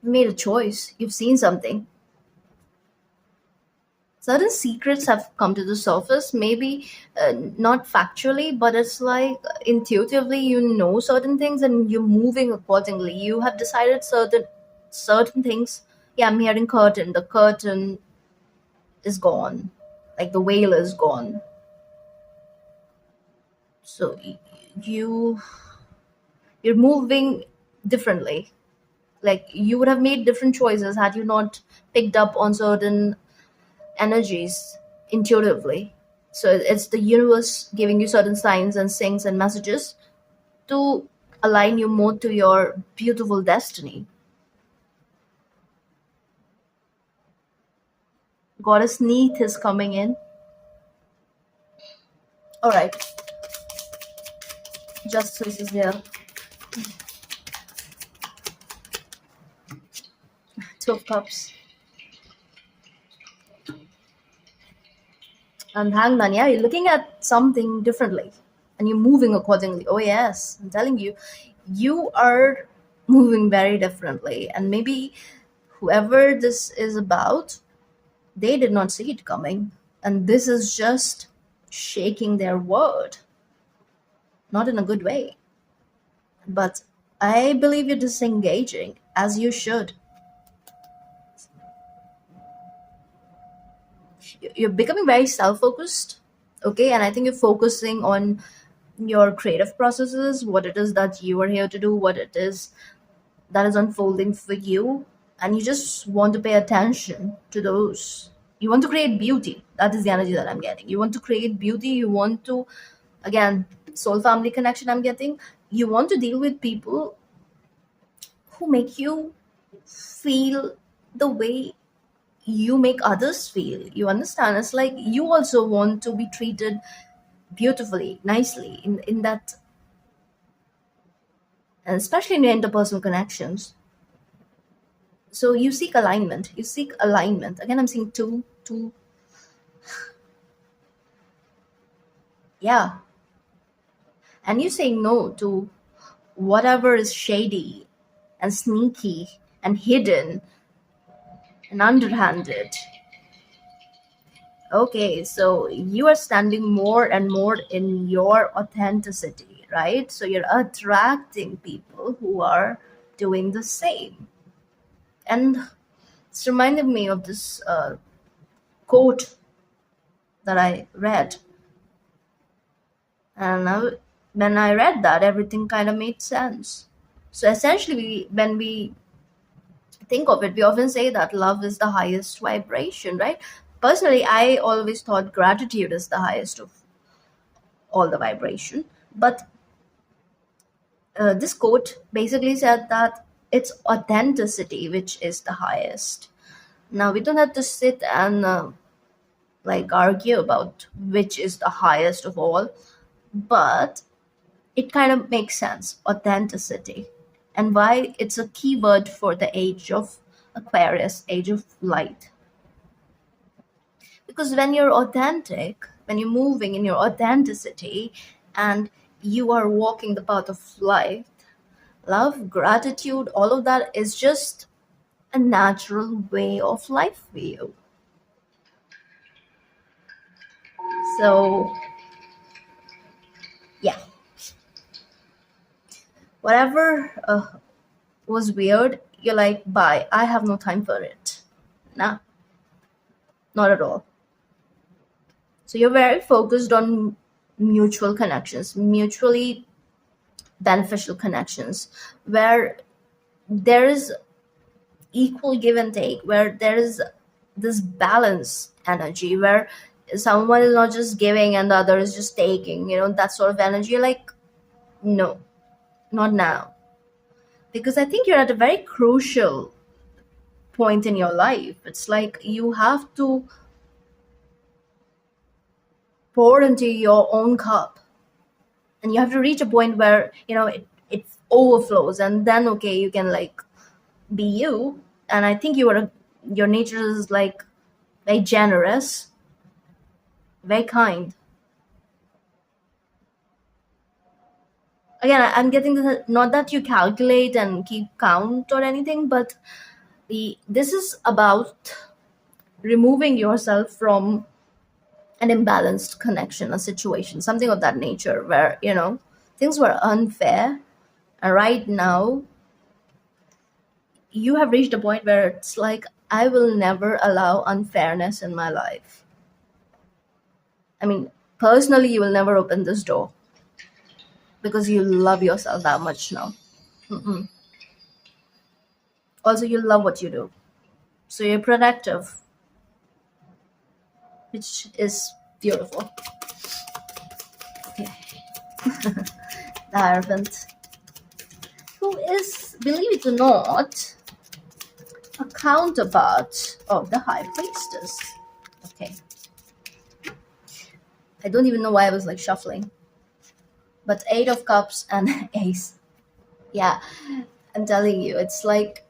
[SPEAKER 1] You made a choice. You've seen something. Certain secrets have come to the surface, maybe not factually, but it's like intuitively you know certain things and you're moving accordingly. You have decided certain things. Yeah, I'm hearing curtain. The curtain is gone, like the veil is gone. So you you're moving differently. Like you would have made different choices had you not picked up on certain energies intuitively. So it's the universe giving you certain signs and things and messages to align you more to your beautiful destiny. Goddess Neith is coming in. All right, Justice is here. Two of Cups. And Hangman, yeah, you're looking at something differently and you're moving accordingly. Oh, yes, I'm telling you, you are moving very differently. And maybe whoever this is about, they did not see it coming. And this is just shaking their word, not in a good way. But I believe you're disengaging, as you should. You're becoming very self focused, okay? And I think you're focusing on your creative processes, what it is that you are here to do, what it is that is unfolding for you. And you just want to pay attention to those. You want to create beauty. That is the energy that I'm getting. You want to create beauty. You want to, again, soul family connection I'm getting. You want to deal with people who make you feel the way you make others feel. You understand? It's like you also want to be treated beautifully, nicely in that, and especially in your interpersonal connections. So you seek alignment. You seek alignment. Again, I'm seeing two. Yeah, and you say no to whatever is shady and sneaky and hidden and underhanded. Okay, so you are standing more and more in your authenticity, right? So you're attracting people who are doing the same. And it's reminded me of this quote that I read. And when I read that, everything kind of made sense. So essentially, when we think of it, we often say that love is the highest vibration, right? Personally, I always thought gratitude is the highest of all the vibration. But this quote basically said that it's authenticity which is the highest. Now, we don't have to sit and like argue about which is the highest of all, but it kind of makes sense, authenticity, and why it's a keyword for the age of Aquarius, age of light. Because when you're authentic, when you're moving in your authenticity, and you are walking the path of life, love, gratitude, all of that is just a natural way of life for you. So, yeah, whatever was weird, you're like, bye, I have no time for it. Nah, not at all. So you're very focused on mutual connections, mutually beneficial connections, where there is equal give and take, where there is this balance energy, where someone is not just giving and the other is just taking, that sort of energy. You're like, no, not now. Because I think you're at a very crucial point in your life. It's like you have to pour into your own cup, and you have to reach a point where it overflows, and then okay, you can like be you. And I think your nature is like very generous, very kind. Again, I'm getting not that you calculate and keep count or anything, but this is about removing yourself from an imbalanced connection, a situation, something of that nature, where things were unfair, and right now you have reached a point where it's like, I will never allow unfairness in my life. I mean, personally, you will never open this door because you love yourself that much now. Mm-mm. Also, you love what you do, so you're protective, which is beautiful. Okay. The Hierophant, who is, believe it or not, a counterpart of the High Priestess. Okay. I don't even know why I was like shuffling. But Eight of Cups and Ace. Yeah, I'm telling you, it's like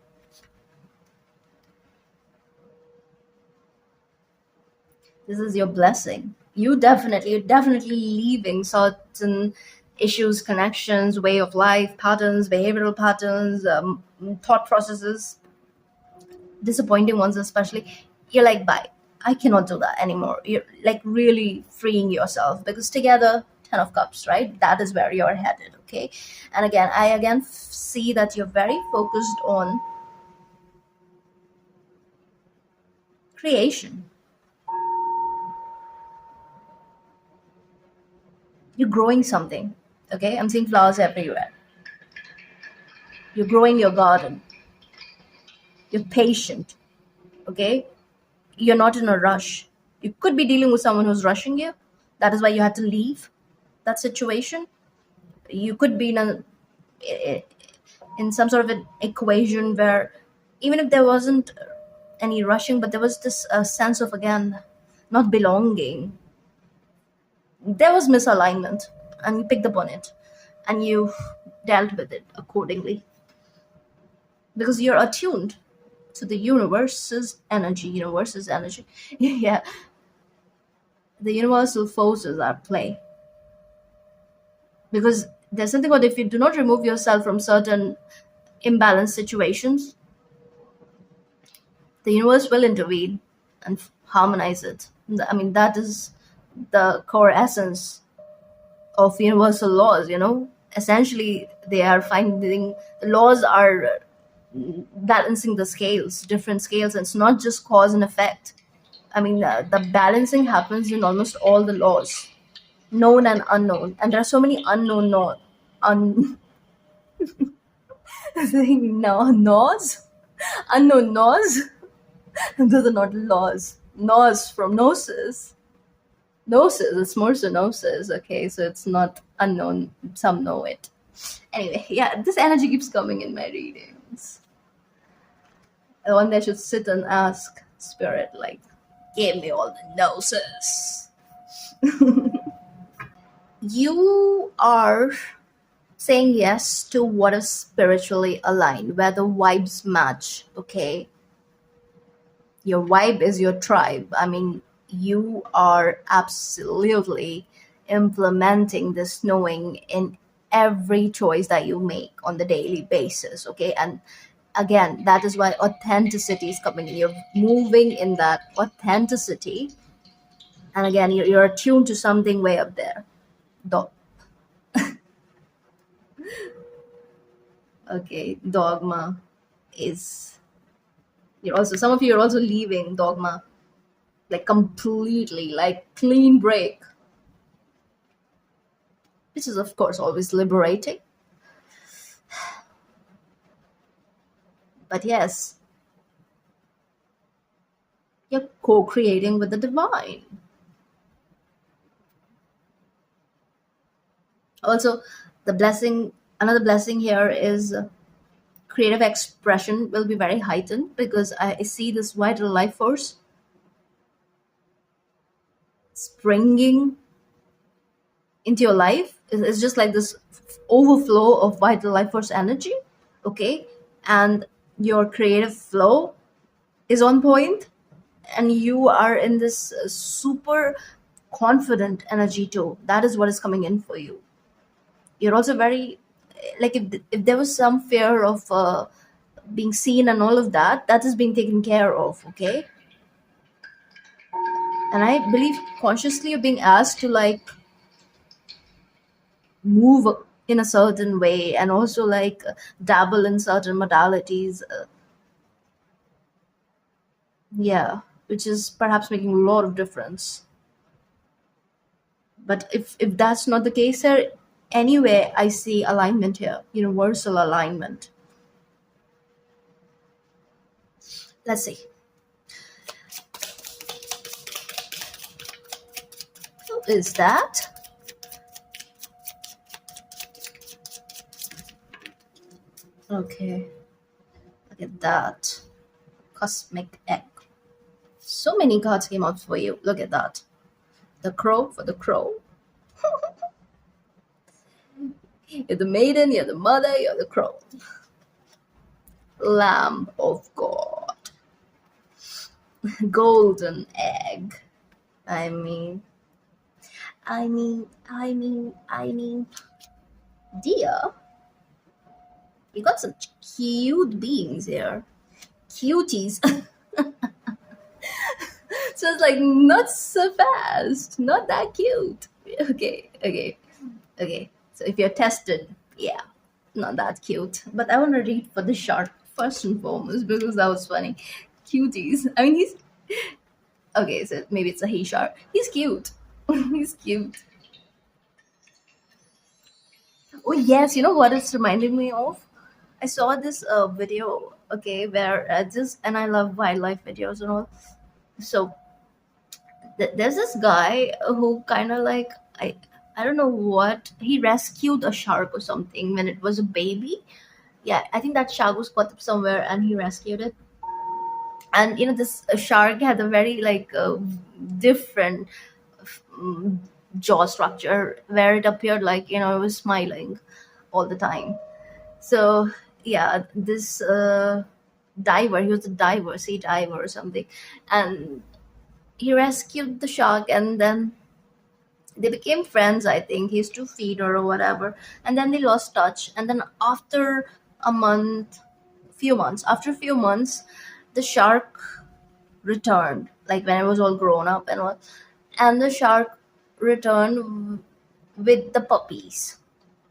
[SPEAKER 1] this is your blessing. You're definitely leaving certain issues, connections, way of life, patterns, behavioral patterns, thought processes, disappointing ones especially. You're like, bye, I cannot do that anymore. You're like really freeing yourself, because together, 10 of Cups, right, that is where you're headed. Okay. And again, I again see that you're very focused on creation. You're growing something. Okay, I'm seeing flowers everywhere. You're growing your garden. You're patient. Okay, you're not in a rush. You could be dealing with someone who's rushing you. That is why you had to leave that situation. You could be in some sort of an equation where, even if there wasn't any rushing, but there was this sense of, again, not belonging. There was misalignment, and you picked up on it, and you dealt with it accordingly, because you're attuned to the universe's energy. Yeah, the universal forces at play. Because there's something about, if you do not remove yourself from certain imbalanced situations, the universe will intervene and harmonize it. I mean, that is the core essence of universal laws. Essentially they are finding the laws are balancing the scales, different scales, and it's not just cause and effect. I mean, the balancing happens in almost all the laws, known and unknown, and there are so many unknown un no laws, unknown laws. Those are not laws. Nos from gnosis. Gnosis, it's more so gnosis. Okay, so it's not unknown. Some know it. Anyway, yeah, this energy keeps coming in my readings. And one day I should sit and ask spirit, like, give me all the gnosis. You are saying yes to what is spiritually aligned, where the vibes match. Okay, your vibe is your tribe. I mean, you are absolutely implementing this knowing in every choice that you make on the daily basis. Okay, and again, that is why authenticity is coming in. You're moving in that authenticity, and again, you're attuned to something way up there. Do- okay, dogma is, you're also, some of you are also leaving dogma, like completely, like clean break, which is of course always liberating. But yes, you're co-creating with the divine. Also, the blessing, another blessing here is creative expression will be very heightened, because I see this vital life force springing into your life. It's just like this overflow of vital life force energy. Okay, and your creative flow is on point, and you are in this super confident energy too. That is what is coming in for you. You're also very, like, if there was some fear of being seen and all of that, that is being taken care of. Okay, and I believe consciously you're being asked to, like, move in a certain way, and also, like, dabble in certain modalities. Yeah, which is perhaps making a lot of difference. But if that's not the case here, anyway, I see alignment here, universal alignment. Let's see, who is that? Okay, look at that. Cosmic egg. So many cards came out for you. Look at that. The crow for the crow. You're the maiden, you're the mother, you're the crow. Lamb of God. Golden egg. I mean, I mean, dear, you got some cute beings here. Cuties. So it's like, not so fast, not that cute. Okay, okay, okay. So if you're tested, yeah, not that cute. But I want to read for the shark first and foremost, because that was funny. Cuties. I mean, he's okay. So maybe it's a he shark. He's cute. He's cute. Oh yes, you know what it's reminding me of? I saw this video, okay, where just, and I love wildlife videos and all. So there's this guy who kind of, like, I don't know what, he rescued a shark or something when it was a baby. Yeah, I think that shark was caught up somewhere and he rescued it. And this shark had a very, like, different mm, jaw structure, where it appeared like, it was smiling all the time. So yeah, this diver, he was a diver, sea diver or something, and he rescued the shark, and then they became friends. I think he used to feed her or whatever, and then they lost touch. And then after a month, few months, after a few months, the shark returned, like when I was all grown up and all. And the shark returned with the puppies,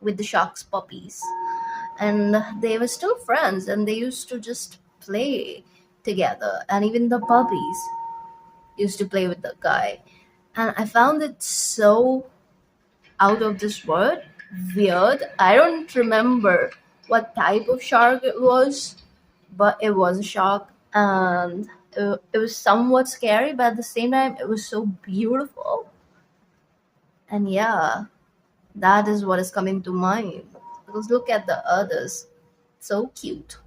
[SPEAKER 1] with the shark's puppies. And they were still friends and they used to just play together. And even the puppies used to play with the guy. And I found it so out of this world weird. I don't remember what type of shark it was, but it was a shark. And it was somewhat scary, but at the same time, it was so beautiful. And yeah, that is what is coming to mind. Because look at the others. So cute.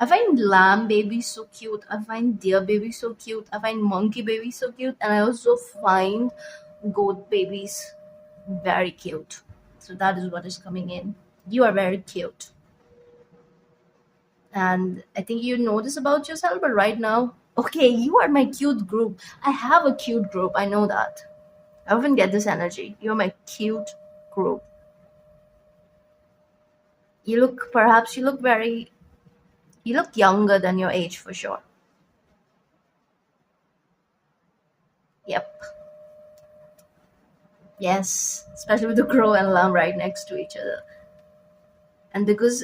[SPEAKER 1] I find lamb babies so cute. I find deer babies so cute. I find monkey babies so cute. And I also find goat babies very cute. So that is what is coming in. You are very cute. And I think you know this about yourself, but right now, okay, you are my cute group. I have a cute group. I know that. I often get this energy. You're my cute group. Perhaps you look younger than your age for sure. Yep. Yes. Especially with the crow and lamb right next to each other. And because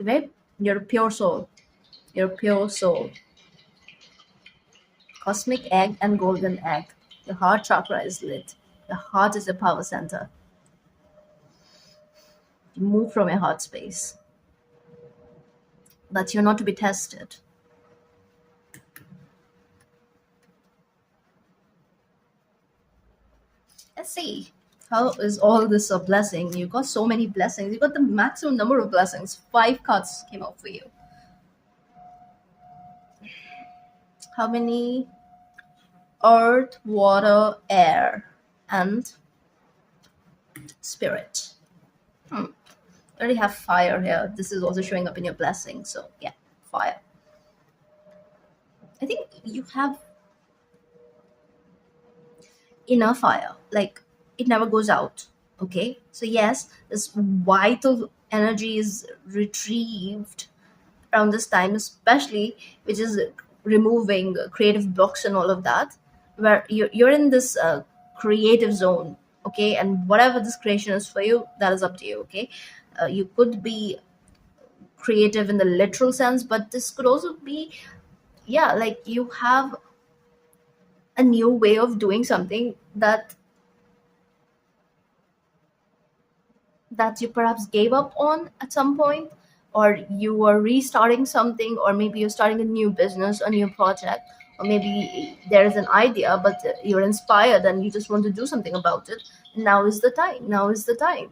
[SPEAKER 1] very, you're a pure soul. You're a pure soul. Cosmic egg and golden egg. The heart chakra is lit. The heart is the power center. You move from your heart space. But you're not to be tested. Let's see. How is all this a blessing? You got so many blessings. You got the maximum number of blessings. 5 cards came out for you. How many? Earth, water, air, and spirit. Hmm. You already have fire here. This is also showing up in your blessing. So yeah, fire. I think you have inner fire. Like it never goes out. Okay. So yes, this vital energy is retrieved around this time, especially which is removing creative blocks and all of that, where you're in this creative zone. Okay. And whatever this creation is for you, that is up to you. Okay. You could be creative in the literal sense, but this could also be, yeah, like you have a new way of doing something that you perhaps gave up on at some point, or you are restarting something, or maybe you're starting a new business, a new project, or maybe there is an idea but you're inspired and you just want to do something about it. Now is the time. Now is the time.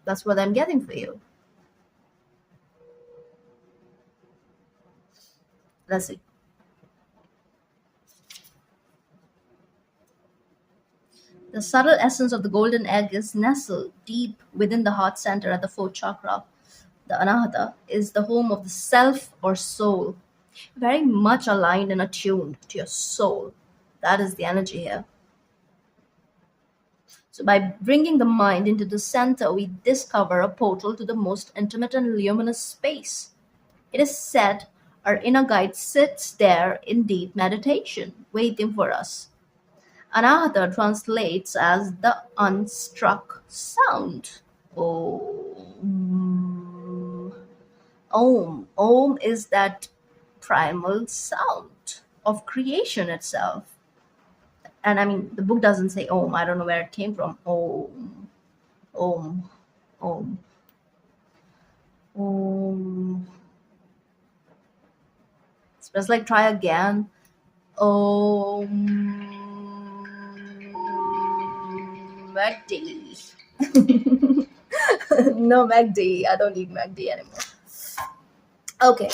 [SPEAKER 1] That's what I'm getting for you. Let's see. The subtle essence of the golden egg is nestled deep within the heart center at the fourth chakra. The anahata is the home of the self or soul, very much aligned and attuned to your soul. That is the energy here. So, by bringing the mind into the center, we discover a portal to the most intimate and luminous space. It is said our inner guide sits there in deep meditation, waiting for us. Anahata translates as the unstruck sound. Om. Om. Om is that primal sound of creation itself. And I mean, the book doesn't say Om. I don't know where it came from. Om. Om. Om. Om. It's just like try again. Om. MacD. No MacD. I don't need MacD anymore. Okay.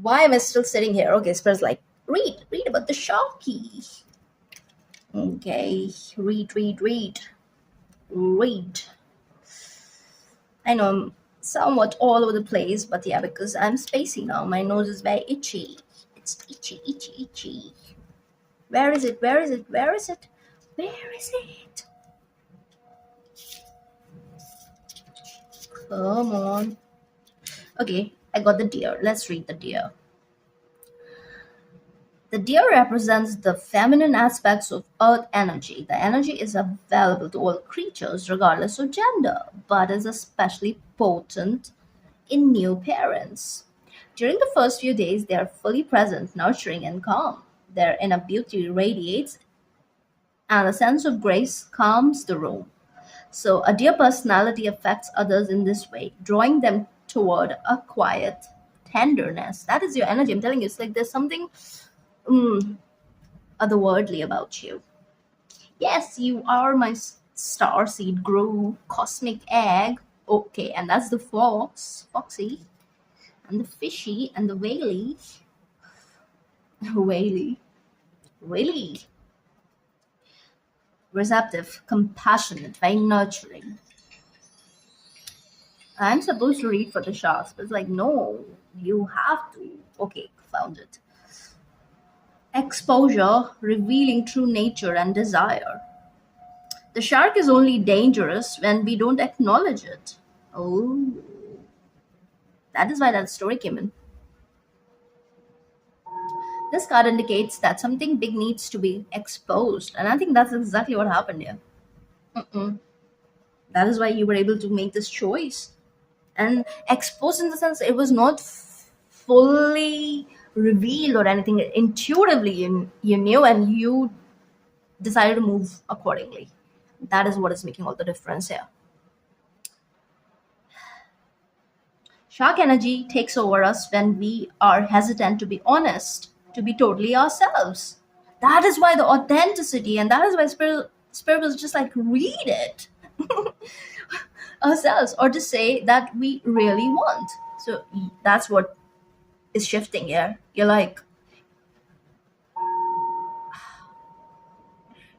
[SPEAKER 1] Why am I still sitting here? Okay, Spurs like, read about the Sharky. Okay, read. I know I'm somewhat all over the place, but yeah, because I'm spacey now. My nose is very itchy. It's itchy. Where is it? Where is it? Where is it? Where is it? Come on. Okay, I got the deer. Let's read the deer. The deer represents the feminine aspects of earth energy. The energy is available to all creatures, regardless of gender, but is especially potent in new parents. During the first few days, they are fully present, nurturing, and calm. Their inner beauty radiates, and a sense of grace calms the room. So, a dear personality affects others in this way, drawing them toward a quiet tenderness. That is your energy. I'm telling you, it's like there's something mm, otherworldly about you. Yes, you are my star seed, groove, cosmic egg. Okay, and that's the foxy, and the fishy, and the whaley, whaley, whaley. Receptive, compassionate, very nurturing. I'm supposed to read for the sharks, but it's like, no, you have to. Okay, found it. Exposure, revealing true nature and desire. The shark is only dangerous when we don't acknowledge it. Oh, that is why that story came in. This card indicates that something big needs to be exposed, and I think that's exactly what happened here. Mm-mm. That is why you were able to make this choice. And exposed in the sense it was not fully revealed or anything. Intuitively, you knew and you decided to move accordingly. That is what is making all the difference here. Shark energy takes over us when we are hesitant to be honest, to be totally ourselves. That is why the authenticity, and that is why spirit was just like, read it ourselves, or to say that we really want. So that's what is shifting here. You're like,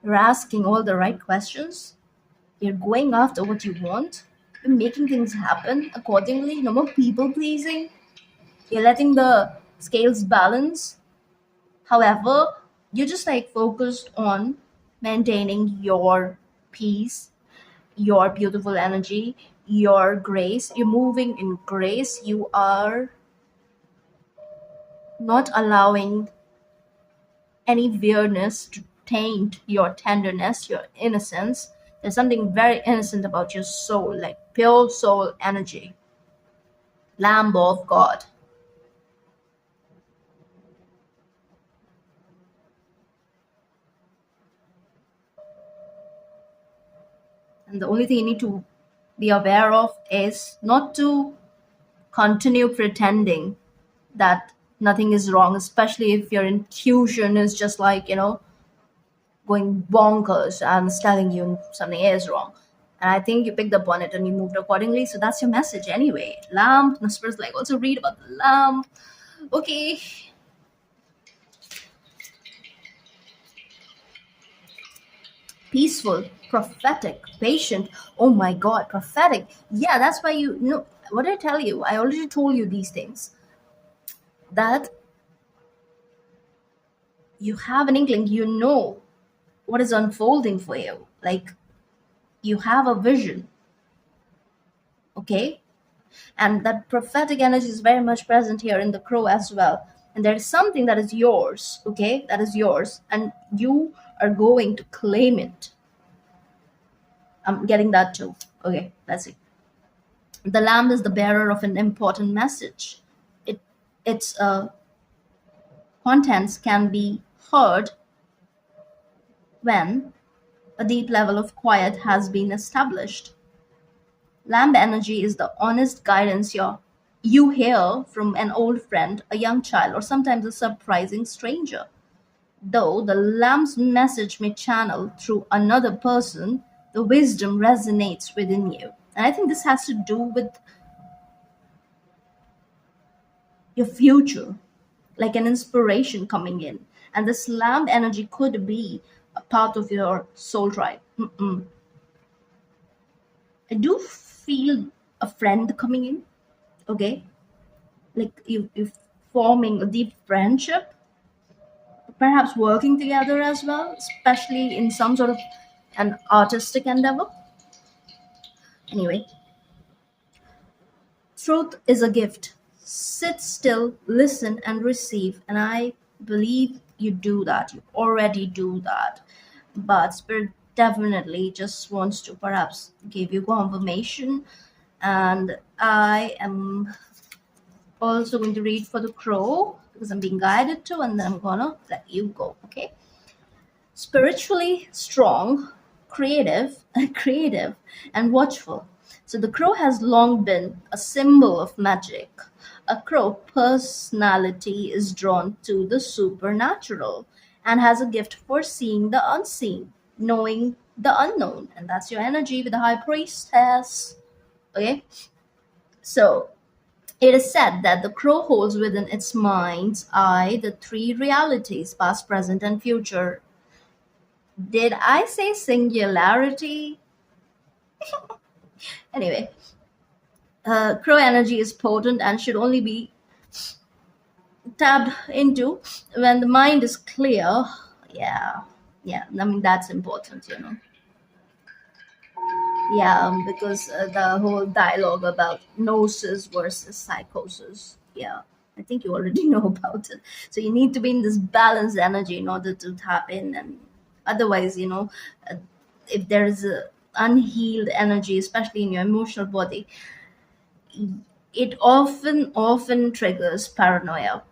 [SPEAKER 1] you're asking all the right questions. You're going after what you want. You're making things happen accordingly. No more people pleasing. You're letting the scales balance. However, you're just like focused on maintaining your peace, your beautiful energy, your grace. You're moving in grace. You are not allowing any weirdness to taint your tenderness, your innocence. There's something very innocent about your soul, like pure soul energy. Lamb of God. And the only thing you need to be aware of is not to continue pretending that nothing is wrong, especially if your intuition is just like, going bonkers and it's telling you something is wrong. And I think you picked up on it and you moved accordingly. So that's your message anyway. Lamb, Nusper's like, also read about the lamb. Okay. Peaceful, prophetic, patient. Oh my God, prophetic. Yeah, that's why you know. What did I tell you? I already told you these things. That you have an inkling, you know what is unfolding for you. Like you have a vision, okay? And that prophetic energy is very much present here in the crow as well. And there is something that is yours, okay? That is yours. And you are going to claim it. I'm getting that too. Okay, let's see. The lamb is the bearer of an important message. It its contents can be heard when a deep level of quiet has been established. Lamb energy is the honest guidance you hear from an old friend, a young child, or sometimes a surprising stranger. Though the lamb's message may channel through another person, the wisdom resonates within you. And I think this has to do with your future, like an inspiration coming in. And this lamb energy could be a part of your soul tribe. I do feel a friend coming in, okay? Like you forming a deep friendship, perhaps working together as well, especially in some sort of an artistic endeavor. Anyway, truth is a gift. Sit still, listen, and receive. And I believe you do that, you already do that, but spirit definitely just wants to perhaps give you confirmation. And I am also going to read for the crow because I'm being guided to, and then I'm gonna let you go. Okay. Spiritually strong, creative, creative, and watchful. So the crow has long been a symbol of magic. A crow personality is drawn to the supernatural and has a gift for seeing the unseen, knowing the unknown, and that's your energy with the high priestess. Okay, so it is said that the crow holds within its mind's eye the three realities, past, present, and future. Did I say singularity? Anyway, crow energy is potent and should only be tapped into when the mind is clear. Yeah, yeah, I mean, that's important, you know. Yeah, because the whole dialogue about gnosis versus psychosis. Yeah, I think you already know about it. So you need to be in this balanced energy in order to tap in, and otherwise, uh, if there is a unhealed energy, especially in your emotional body, it often triggers paranoia.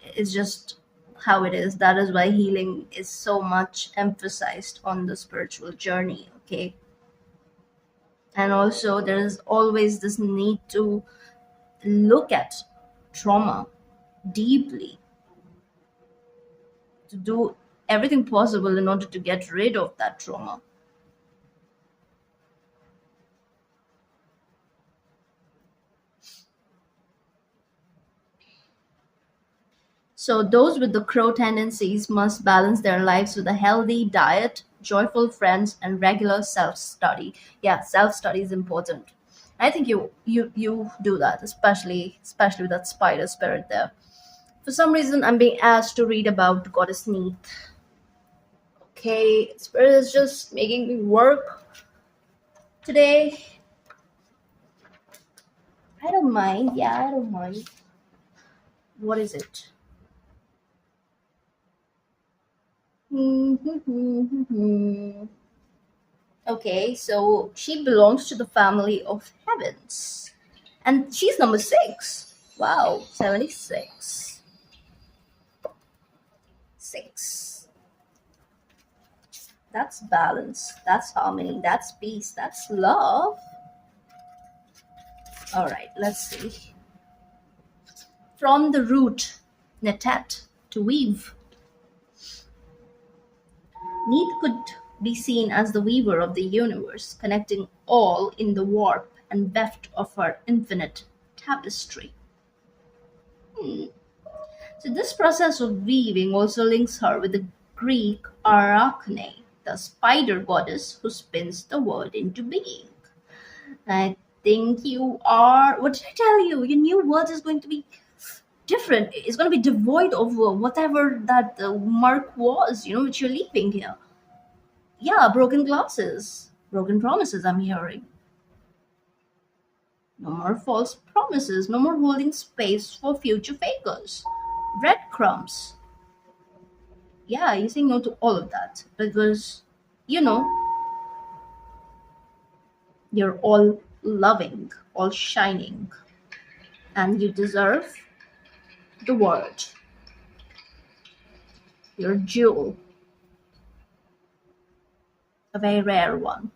[SPEAKER 1] It's just how it is. That is why healing is so much emphasized on the spiritual journey. Okay, and also there is always this need to look at trauma deeply, to do everything possible in order to get rid of that trauma. So those with the crow tendencies must balance their lives with a healthy diet, joyful friends, and regular self-study. Yeah, self-study is important. I think you do that, especially with that spider spirit there. For some reason, I'm being asked to read about Goddess Neith. Okay, spirit is just making me work today. I don't mind. Yeah, I don't mind. What is it? Okay, so she belongs to the family of heavens. And she's number six. Wow, 76. Six. That's balance. That's harmony. That's peace. That's love. All right, let's see. From the root, netat, to weave. Neith could be seen as the weaver of the universe, connecting all in the warp and weft of her infinite tapestry. So this process of weaving also links her with the Greek Arachne, the spider goddess who spins the world into being. I think you are. What did I tell you? Your new world is going to be different. It's going to be devoid of whatever that mark was, which you're leaving here. Yeah, broken glasses, broken promises. I'm hearing. No more false promises. No more holding space for future fakers. Breadcrumbs. Yeah, you say no to all of that because you know you're all loving, all shining, and you deserve the world. You're a jewel, a very rare one.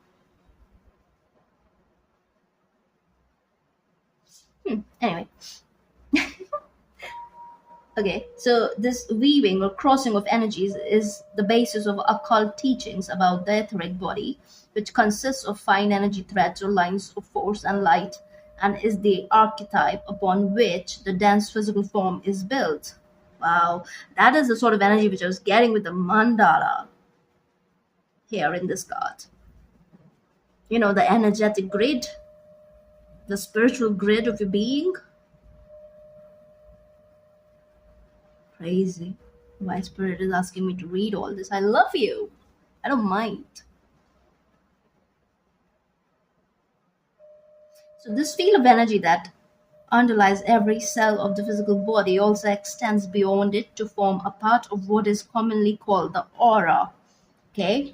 [SPEAKER 1] Anyway, okay, so this weaving or crossing of energies is the basis of occult teachings about the etheric body, which consists of fine energy threads or lines of force and light, and is the archetype upon which the dense physical form is built. Wow, that is the sort of energy which I was getting with the mandala here in this card. The energetic grid, the spiritual grid of your being. Crazy. Why spirit is asking me to read all this? I love you. I don't mind. So this field of energy that underlies every cell of the physical body also extends beyond it to form a part of what is commonly called the aura. Okay,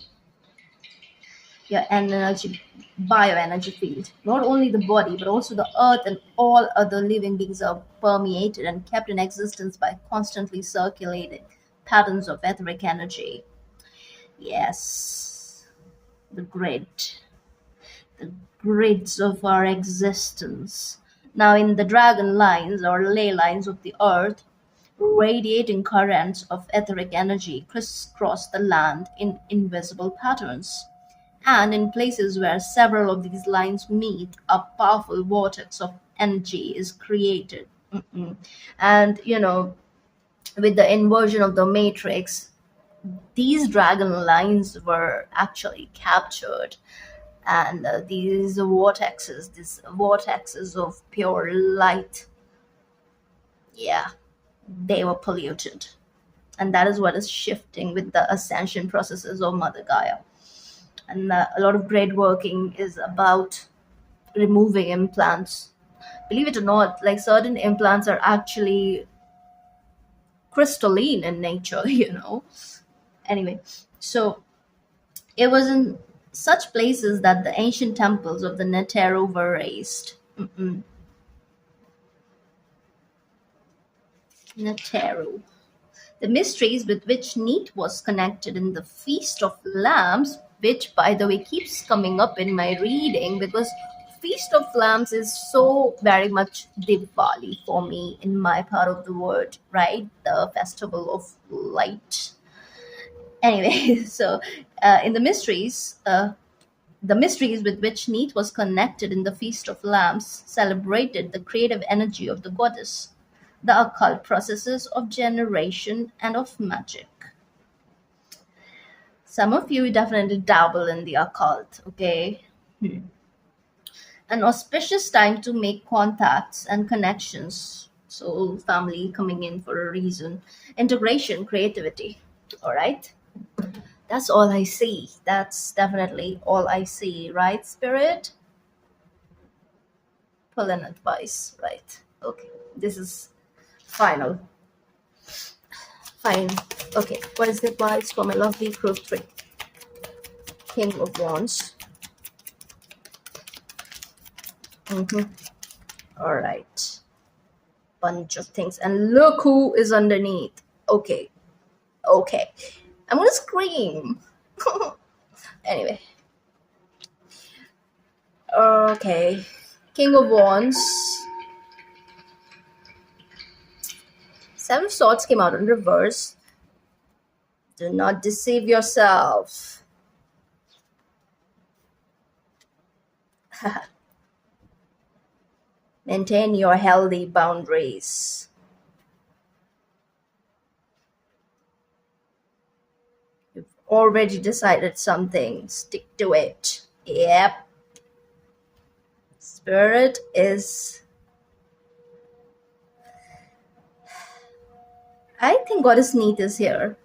[SPEAKER 1] yeah, an energy bioenergy field. Not only the body, but also the earth and all other living beings are permeated and kept in existence by constantly circulating patterns of etheric energy. Yes, the grid, the grids of our existence. Now, in the dragon lines or ley lines of the earth, radiating currents of etheric energy crisscross the land in invisible patterns. And in places where several of these lines meet, a powerful vortex of energy is created. And, with the inversion of the matrix, these dragon lines were actually captured. And these vortexes of pure light, yeah, they were polluted. And that is what is shifting with the ascension processes of Mother Gaia. And a lot of great working is about removing implants. Believe it or not, like certain implants are actually crystalline in nature, Anyway, so it was in such places that the ancient temples of the Netero were raised. Netero. The mysteries with which Neat was connected in the Feast of Lamps, which, by the way, keeps coming up in my reading because Feast of Lamps is so very much Diwali for me in my part of the world, right? The festival of light. Anyway, so in the mysteries with which Neat was connected in the Feast of Lamps celebrated the creative energy of the goddess, the occult processes of generation and of magic. Some of you definitely dabble in the occult, okay? An auspicious time to make contacts and connections. So, family coming in for a reason. Integration, creativity. All right? That's all I see. That's definitely all I see, right, Spirit? Pull an advice, right? Okay, this is final. Fine. Okay, what is the advice for my lovely group 3? King of Wands. All right. Bunch of things. And look who is underneath. Okay. Okay. I'm gonna scream. Anyway. Okay. King of Wands. 7 of Swords came out in reverse. Do not deceive yourself. Maintain your healthy boundaries. You've already decided something. Stick to it. Yep. Spirit is... I think Goddess Neat is here.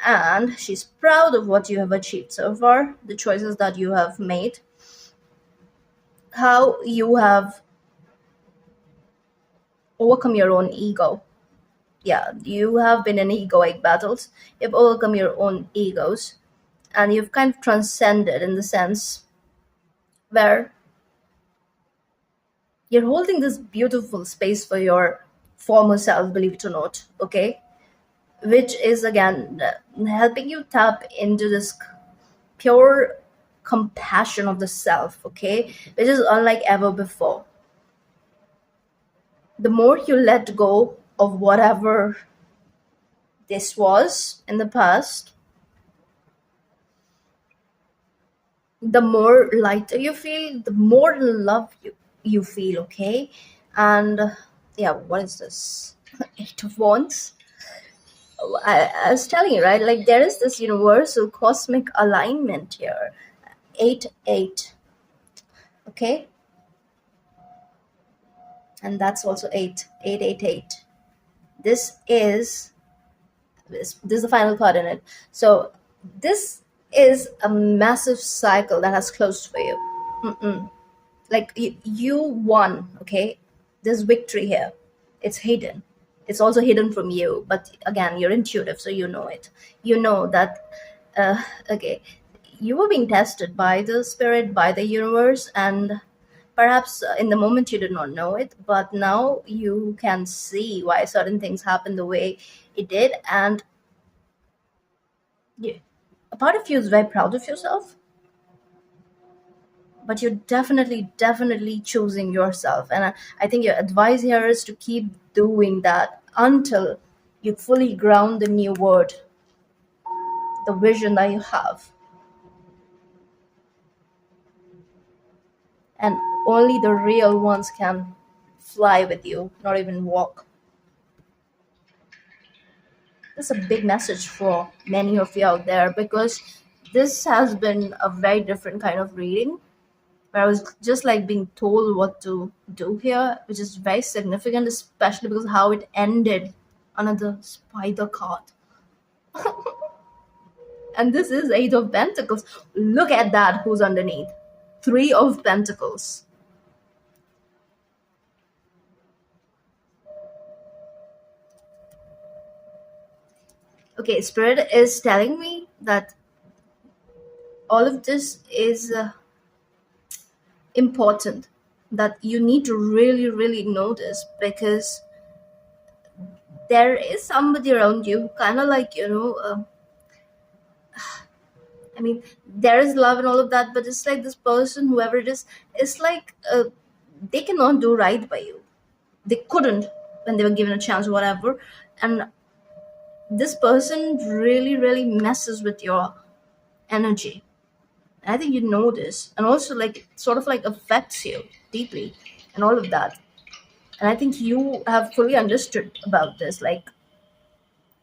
[SPEAKER 1] And she's proud of what you have achieved so far, the choices that you have made, how you have overcome your own ego. Yeah, you have been in egoic battles. You've overcome your own egos, and you've kind of transcended in the sense where you're holding this beautiful space for your former self, believe it or not, okay? Which is again helping you tap into this pure compassion of the self, okay? Which is unlike ever before. The more you let go of whatever this was in the past, the more lighter you feel, the more love you feel, okay? And yeah, what is this? 8 of Wands. I was telling you, right? Like there is this universal cosmic alignment here. 8-8. Okay? And that's also 8-8-8-8. This is the final part in it. So this is a massive cycle that has closed for you. Like you won, okay? there's victory here. It's hidden. It's also hidden from you, but again, you're intuitive, so you know it. You know that, uh, okay, you were being tested by the spirit, by the universe, and perhaps in the moment you did not know it, but now you can see why certain things happen the way it did. And you, a part of you is very proud of yourself, but you're definitely choosing yourself. And I think your advice here is to keep doing that until you fully ground the new word, the vision that you have. And only the real ones can fly with you, not even walk. That's a big message for many of you out there, because this has been a very different kind of reading where I was just like being told what to do here, which is very significant, especially because how it ended. Another spider card. And this is Eight of Pentacles. Look at that, who's underneath. Three of Pentacles. Okay, Spirit is telling me that all of this is important, that you need to really notice, because there is somebody around you who kind of like, I mean, there is love and all of that, but it's like this person, whoever it is, it's like they cannot do right by you. They couldn't when they were given a chance or whatever. And this person really messes with your energy. And I think you know this. And also, like, it sort of like affects you deeply and all of that. And I think you have fully understood about this. Like,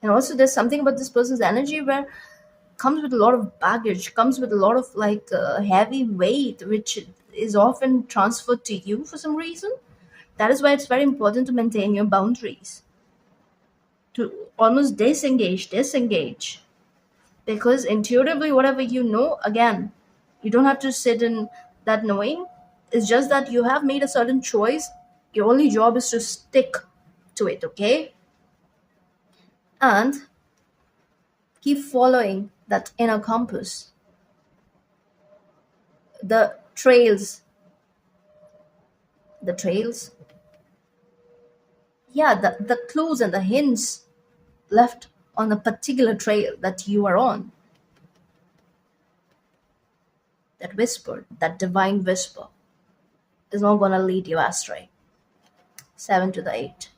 [SPEAKER 1] and also, there's something about this person's energy where comes with a lot of baggage, comes with a lot of like heavy weight, which is often transferred to you for some reason. That is why it's very important to maintain your boundaries, to almost disengage, because intuitively, whatever you know, again, you don't have to sit in that knowing. It's just that you have made a certain choice. Your only job is to stick to it, okay? And keep following that inner compass, the trails, the trails, yeah, the clues and the hints left on a particular trail that you are on, that whisper, that divine whisper, is not going to lead you astray. 7 to the 8.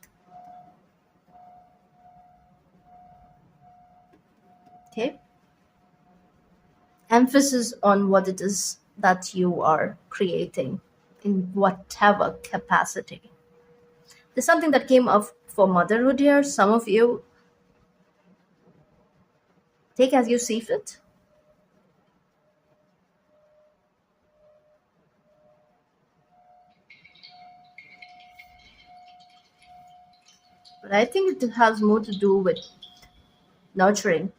[SPEAKER 1] Okay? Emphasis on what it is that you are creating in whatever capacity. There's something that came up for motherhood here. Some of you take as you see fit. But I think it has more to do with nurturing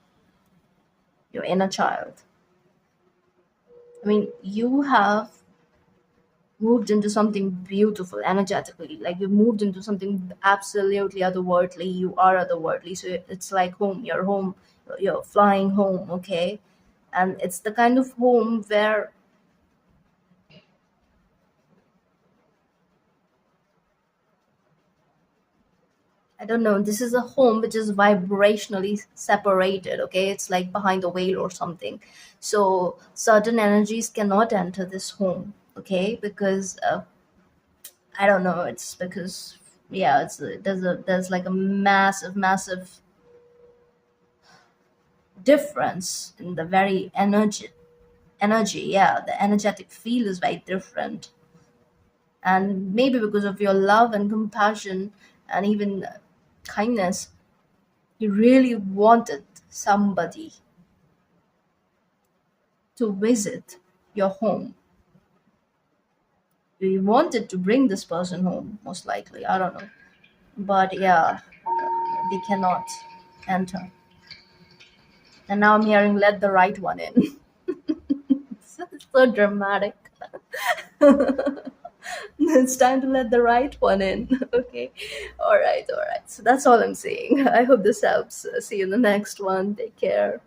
[SPEAKER 1] your inner child. I mean, you have moved into something beautiful energetically. Like, you moved into something absolutely otherworldly. You are otherworldly. So it's like home. You're home. You're flying home, okay? And it's the kind of home where, I don't know, this is a home which is vibrationally separated, okay? It's like behind a veil or something. So certain energies cannot enter this home, okay? Because I don't know, it's because, yeah, there's like a massive difference in the very energy. Yeah, the energetic field is very different. And maybe because of your love and compassion and even kindness, you really wanted somebody to visit your home. You wanted to bring this person home, most likely. I don't know. But yeah, they cannot enter. And now I'm hearing let the right one in. It's so dramatic. It's time to let the right one in. Okay. All right. All right. So that's all I'm saying. I hope this helps. See you in the next one. Take care.